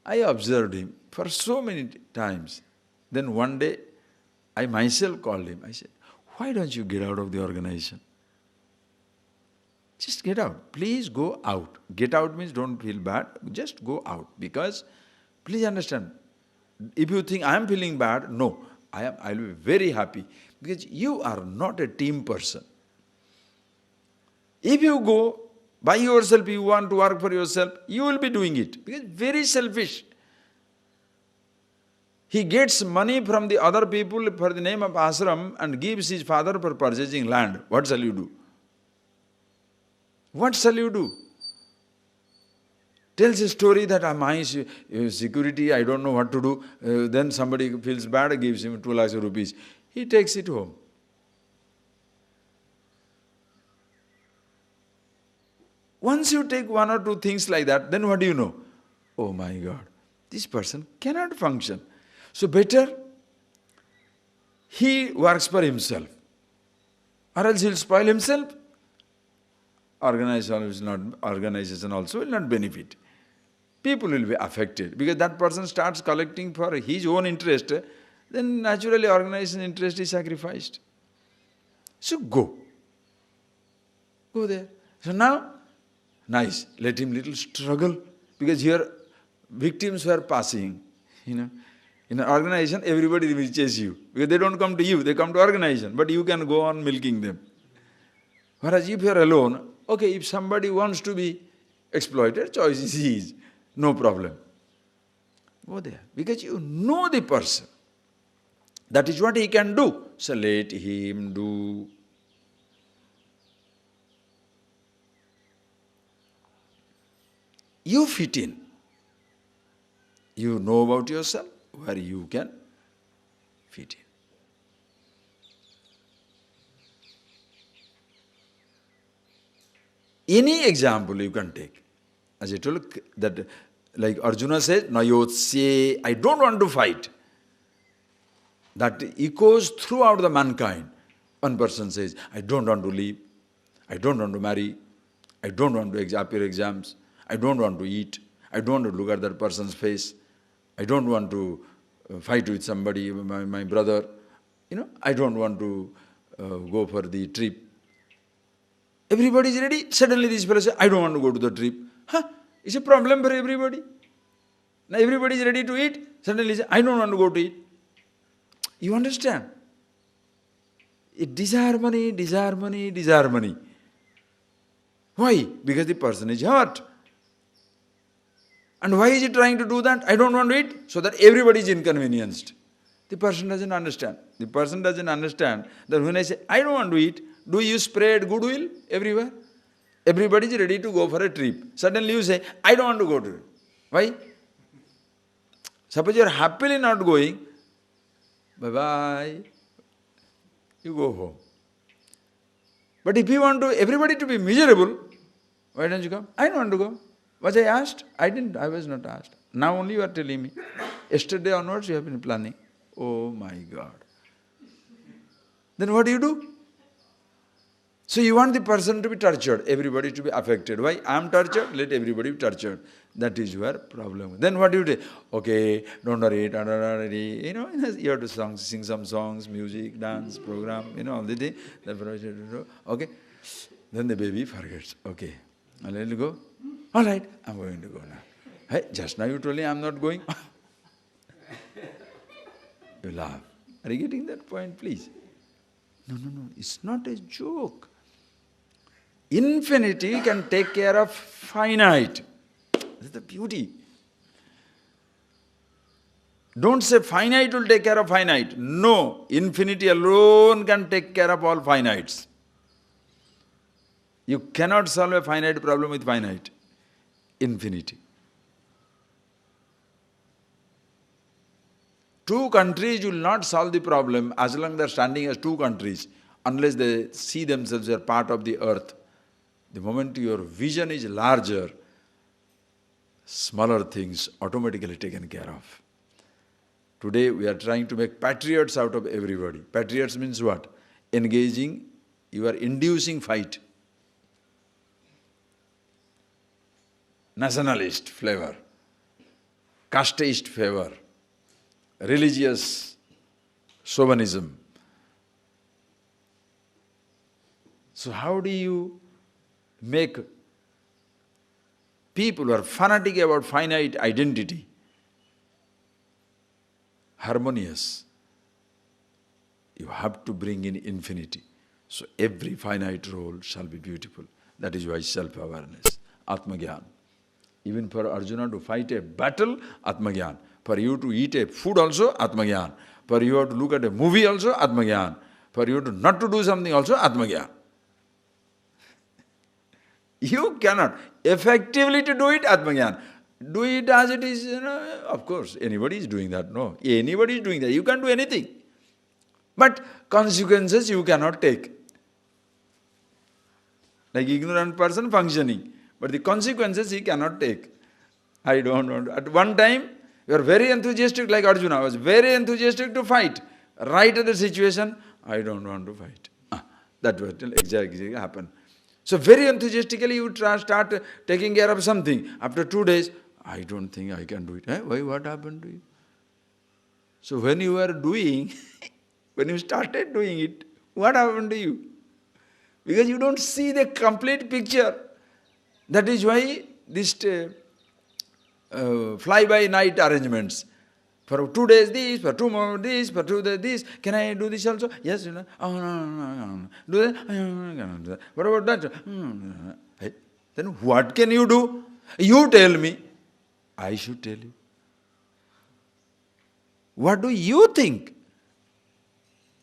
Speaker 1: I observed him for so many times. Then one day, I myself called him. I said, why don't you get out of the organization? Just get out. Please go out. Get out means don't feel bad. Just go out. Because, please understand, if you think I am feeling bad, no. I will be very happy. Because you are not a team person. If you go by yourself, you want to work for yourself, you will be doing it. Because very selfish. He gets money from the other people for the name of ashram and gives his father for purchasing land. What shall you do? What shall you do? Tells a story that my security, I don't know what to do. Then somebody feels bad, gives him 2 lakhs rupees. He takes it home. Once you take 1 or 2 things like that, then what do you know? Oh my God, this person cannot function. So better he works for himself, or else he'll spoil himself. Organization also will not benefit. People will be affected because that person starts collecting for his own interest, then naturally organization interest is sacrificed. So go. Go there. So now, nice, let him little struggle because here victims were passing, In an organization, everybody will chase you because they don't come to you, they come to organization, but you can go on milking them. Whereas if you are alone, okay, if somebody wants to be exploited, choice is his, no problem. Go there because you know the person. That is what he can do. So let him do. You fit in. You know about yourself where you can fit in. Any example you can take. As I told you, that like Arjuna says, Nayotsye, I don't want to fight. That echoes throughout the mankind. One person says, I don't want to leave, I don't want to marry, I don't want to appear exams, I don't want to eat, I don't want to look at that person's face, I don't want to fight with somebody, my brother, I don't want to go for the trip. Everybody is ready, suddenly this fellow says, I don't want to go to the trip. It's a problem for everybody. Now everybody is ready to eat, suddenly say, I don't want to go to eat. You understand? Disharmony, disharmony, disharmony. Why? Because the person is hurt. And why is he trying to do that? I don't want to eat, so that everybody is inconvenienced. The person doesn't understand. The person doesn't understand that when I say, I don't want to eat, do you spread goodwill everywhere? Everybody is ready to go for a trip. Suddenly you say, I don't want to go to it. Why? Suppose you are happily not going, bye-bye, you go home. But if you want everybody to be miserable, why don't you come? I don't want to go. Was I asked? I didn't. I was not asked. Now only you are telling me. Yesterday onwards you have been planning. Oh my God. Then what do? So you want the person to be tortured, everybody to be affected. Why? I am tortured, let everybody be tortured. That is your problem. Then what do you do? Okay, don't worry, you have to sing some songs, music, dance, program, all the thing. Okay. Then the baby forgets. Okay, I'll let you go. All right, I'm going to go now. Hey, just now you told me I'm not going. You laugh. Are you getting that point, please? No, it's not a joke. Infinity can take care of finite. That's the beauty. Don't say finite will take care of finite. No, infinity alone can take care of all finites. You cannot solve a finite problem with finite. Infinity. 2 countries will not solve the problem as long as they are standing as 2 countries, unless they see themselves as part of the earth. The moment your vision is larger, smaller things automatically taken care of. Today we are trying to make patriots out of everybody. Patriots means what? Engaging, you are inducing fight. nationalist flavor, casteist flavor, religious chauvinism. So how do you make people who are fanatic about finite identity harmonious? You have to bring in infinity. So every finite role shall be beautiful. That is why self-awareness, Atma-gyan. Even for Arjuna to fight a battle, Atma-gyan. For you to eat a food also, Atma-gyan. For you have to look at a movie also, Atma-gyan. For you to not to do something also, Atma-gyan. You cannot. Effectively to do it, Atma-gyan. Do it as it is, of course, anybody is doing that, no. Anybody is doing that. You can't do anything. But consequences you cannot take. Like ignorant person functioning. But the consequences he cannot take. I don't want to. At one time, you are very enthusiastic like Arjuna. Was very enthusiastic to fight. Right at the situation, I don't want to fight. That was exactly happen. So very enthusiastically you start taking care of something. After 2 days, I don't think I can do it. Why? What happened to you? So when you were doing, when you started doing it, what happened to you? Because you don't see the complete picture. That is why this fly-by-night arrangements. For 2 days this, for 2 more this, for 2 days this. Can I do this also? Yes, Oh, no. Do that? No. What about that? Hey, then what can you do? You tell me. I should tell you. What do you think?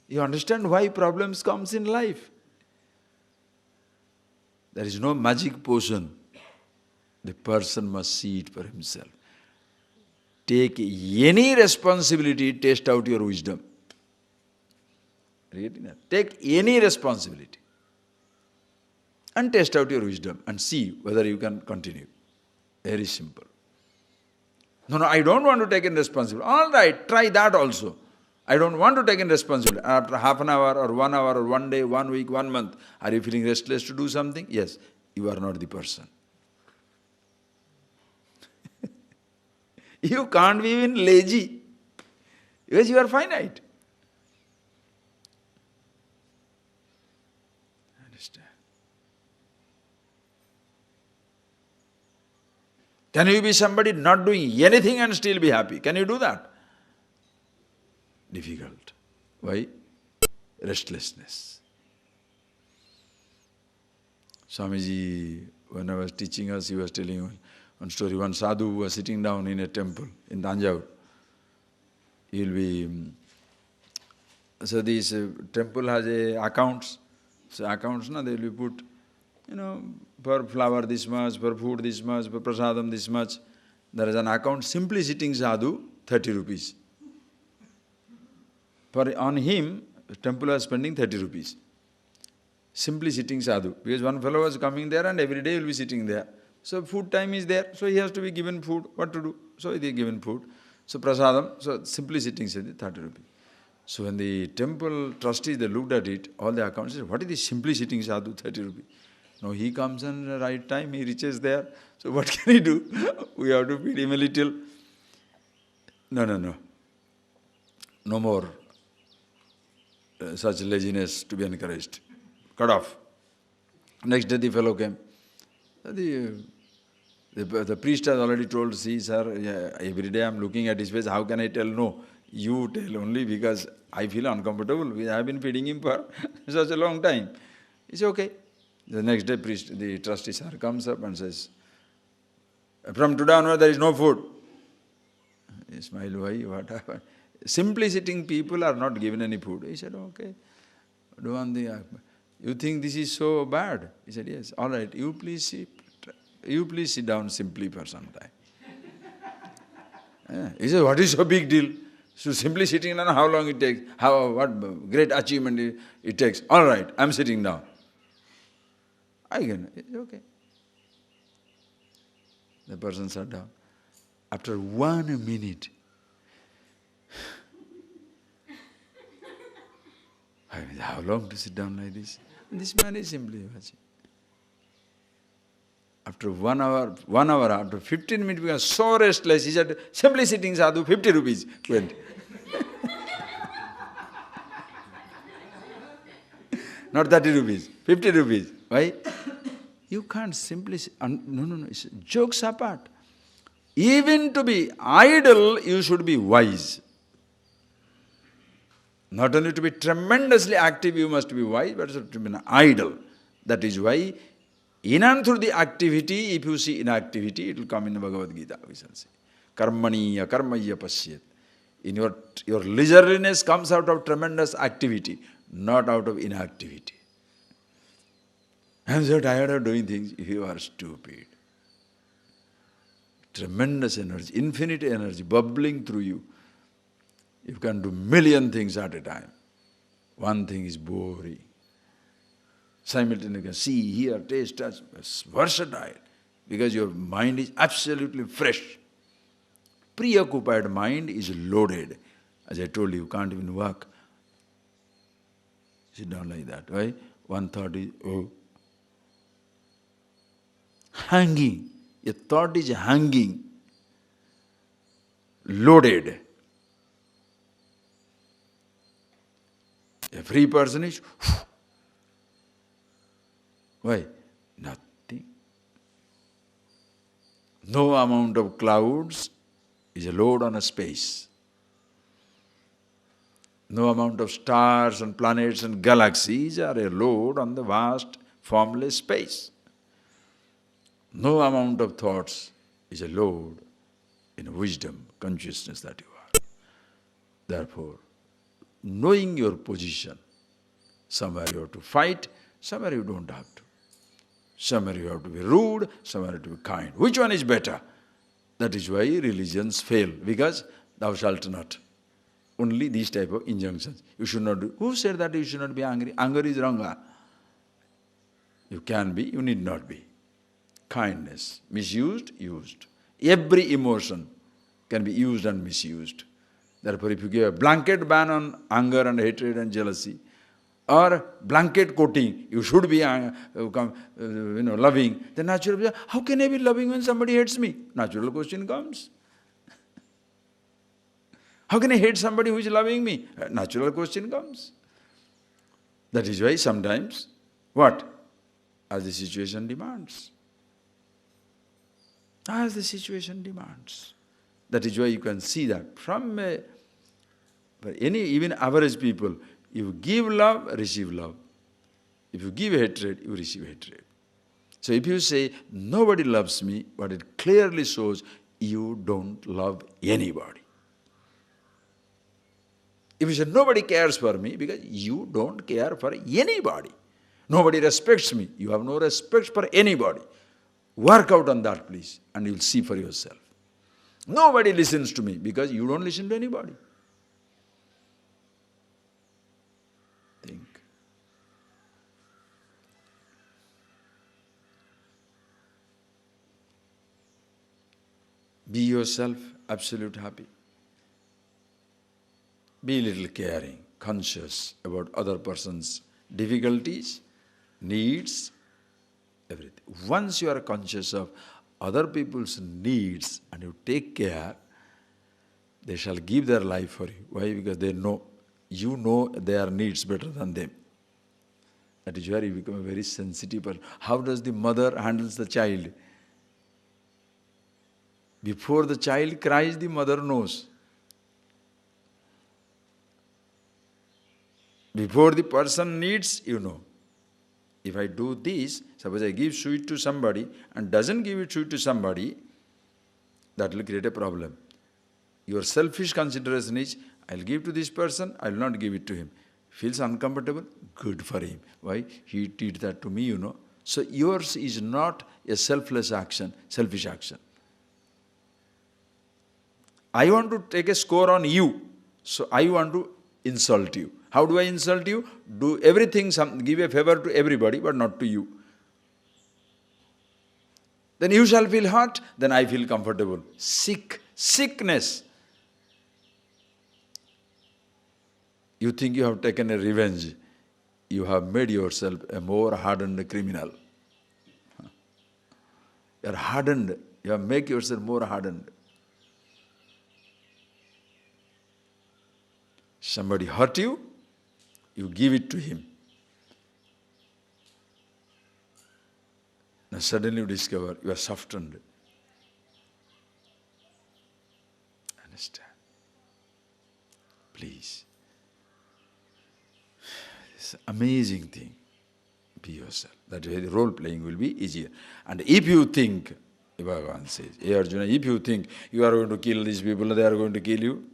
Speaker 1: You understand why problems comes in life? There is no magic potion. The person must see it for himself. Take any responsibility, test out your wisdom. Take any responsibility and test out your wisdom and see whether you can continue. Very simple. No, I don't want to take in responsibility. All right, try that also. I don't want to take in responsibility. After half an hour or 1 hour or 1 day, 1 week, 1 month, are you feeling restless to do something? Yes, you are not the person. You can't be even lazy because you are finite. Understand? Can you be somebody not doing anything and still be happy? Can you do that? Difficult. Why? Restlessness. Swamiji, when I was teaching us, he was telling one story. One sadhu was sitting down in a temple in Tanjavur. So this temple has accounts. So accounts, they will be put, per flower this much, per food this much, per prasadam this much. There is an account, simply sitting sadhu, 30 rupees. On him, the temple was spending 30 rupees. Simply sitting sadhu. Because one fellow was coming there and every day he will be sitting there. So food time is there, so he has to be given food. What to do? So he is given food. So prasadam, so simply sitting sadhu, 30 rupees. So when the temple trustees, they looked at it, all the accounts said, what is this simply sitting sadhu, 30 rupees? No, he comes in the right time, he reaches there. So what can he do? We have to feed him a little. No. No more such laziness to be encouraged. Cut off. Next day the fellow came. The priest has already told, see sir, every day I am looking at his face, how can I tell no? You tell only because I feel uncomfortable. I have been feeding him for such a long time. It's okay. The next day the trustee sir comes up and says, from today onward there is no food. He smiled, why? What happened? Simply sitting people are not given any food. He said, okay. Do one thing. You think this is so bad? He said, yes. All right, you please sit down simply for some time. He said, what is so big deal? So simply sitting down, how long it takes? What great achievement it takes? All right, I'm sitting down. It's okay. The person sat down. After 1 minute, how long to sit down like this? And this man is simply watching. After 1 hour, after 15 minutes, became so restless. He said, simply sitting sadhu, 50 rupees. Went. Not 30 rupees, 50 rupees. Why? You can't simply say, no, jokes apart. Even to be idle, you should be wise. Not only to be tremendously active, you must be wise, but also to be idle. That is why, in and through the activity, if you see inactivity, it will come in the Bhagavad Gita, we shall say. Karmaniya karmaya pasyet. In your leisureliness comes out of tremendous activity, not out of inactivity. I am so tired of doing things. You are stupid. Tremendous energy, infinite energy bubbling through you. You can do million things at a time. One thing is boring. Simultaneously you can see, hear, taste, touch. It's versatile. Because your mind is absolutely fresh. Preoccupied mind is loaded. As I told you can't even walk. Sit down like that. Why? One thought is, hanging. A thought is hanging. Loaded. A free person is, why? Nothing. No amount of clouds is a load on a space. No amount of stars and planets and galaxies are a load on the vast, formless space. No amount of thoughts is a load in wisdom, consciousness that you are. Therefore, knowing your position, somewhere you have to fight, somewhere you don't have to. Somewhere you have to be rude, somewhere you have to be kind. Which one is better? That is why religions fail, because thou shalt not. Only these type of injunctions. You should not do. Who said that you should not be angry? Anger is wrong. You can be, you need not be. Kindness, misused, used. Every emotion can be used and misused. Therefore, if you give a blanket ban on anger and hatred and jealousy, or blanket coating, you should be loving, then naturally, how can I be loving when somebody hates me? Natural question comes. How can I hate somebody who is loving me? Natural question comes. That is why sometimes, what? As the situation demands. As the situation demands. That is why you can see that from even average people, if you give love, receive love. If you give hatred, you receive hatred. So if you say, nobody loves me, but it clearly shows you don't love anybody. If you say, nobody cares for me, because you don't care for anybody. Nobody respects me. You have no respect for anybody. Work out on that, please, and you'll see for yourself. Nobody listens to me, because you don't listen to anybody. Think. Be yourself, absolute happy. Be a little caring, conscious about other person's difficulties, needs, everything. Once you are conscious of other people's needs and you take care, they shall give their life for you. Why? Because they know, you know their needs better than them. That is where you become a very sensitive person. How does the mother handles the child? Before the child cries, the mother knows. Before the person needs, you know. If I do this, suppose I give sweet to somebody and doesn't give it sweet to somebody, that will create a problem. Your selfish consideration is, I'll give to this person, I'll not give it to him. Feels uncomfortable? Good for him. Why? He did that to me, you know. So yours is not a selfless action, selfish action. I want to take a score on you, so I want to insult you. How do I insult you? Do everything, give a favor to everybody, but not to you. Then you shall feel hurt, then I feel comfortable. Sickness. You think you have taken a revenge. You have made yourself a more hardened criminal. You are hardened. You have make yourself more hardened. Somebody hurt you, you give it to him. Now suddenly you discover you are softened. Understand? Please. It's an amazing thing. Be yourself. That way the role playing will be easier. And if you think, Bhagavan says, hey Arjuna, if you think you are going to kill these people, they are going to kill you,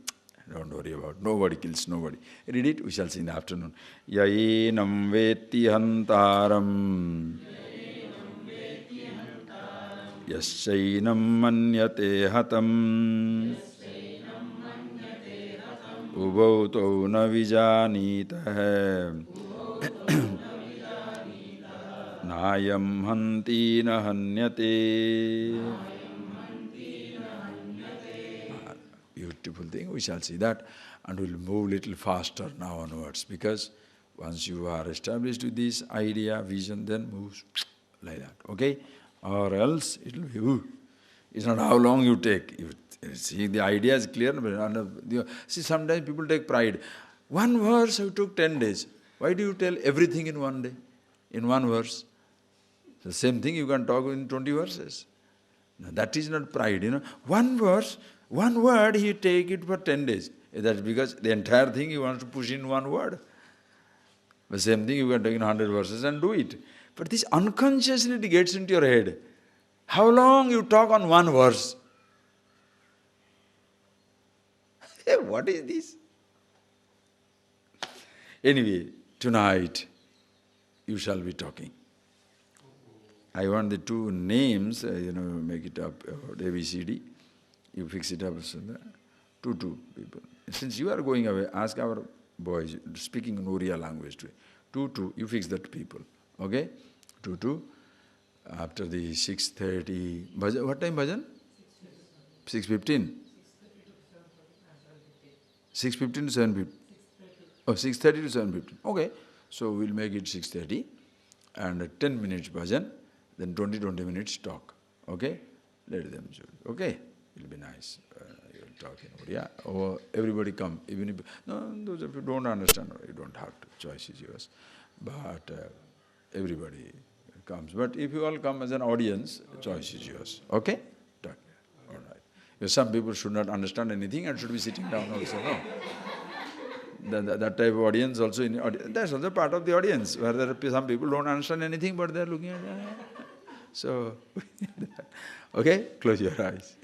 Speaker 1: don't worry about it. Nobody kills nobody. Read it, we shall see in the afternoon. Yaenam veti hantaram yasyainam manyate hatam ubau tau na vijanitah nayam hanti na hanyate. Beautiful thing, we shall see that, and we'll move little faster now onwards, because once you are established with this idea, vision, then moves like that, okay? Or else it will be, it's not how long you take. You see, the idea is clear. See, sometimes people take pride. One verse I took 10 days. Why do you tell everything in one day, in one verse? The same thing you can talk in 20 verses. No, that is not pride, One verse, one word, he take it for 10 days. That's because the entire thing he wants to push in one word. The same thing you can take in 100 verses and do it. But this unconsciously it gets into your head. How long you talk on one verse? Hey, what is this? Anyway, tonight you shall be talking. I want the two names, make it up, ABCD. You fix it up, two people. Since you are going away, ask our boys, speaking in Oriya language today. Two, you fix that people. Okay? Two. After the 6:30, bhajan, what time bhajan? 6:15. 6:15 to 7:15. Oh, 6:30 to 7:15. Okay. So we'll make it 6:30 and 10 minutes bhajan, then 20 minutes talk. Okay? Let them do it. Okay? It'll be nice. You'll talk in Oriya. Or everybody come. Even if those of you don't understand, you don't have to. Choice is yours. But everybody comes. But if you all come as an audience, choice is yours. Okay? Talk. All right. Because some people should not understand anything and should be sitting down also. No. That type of audience also, that's also part of the audience, where there are some people don't understand anything, but they're looking at So, okay? Close your eyes.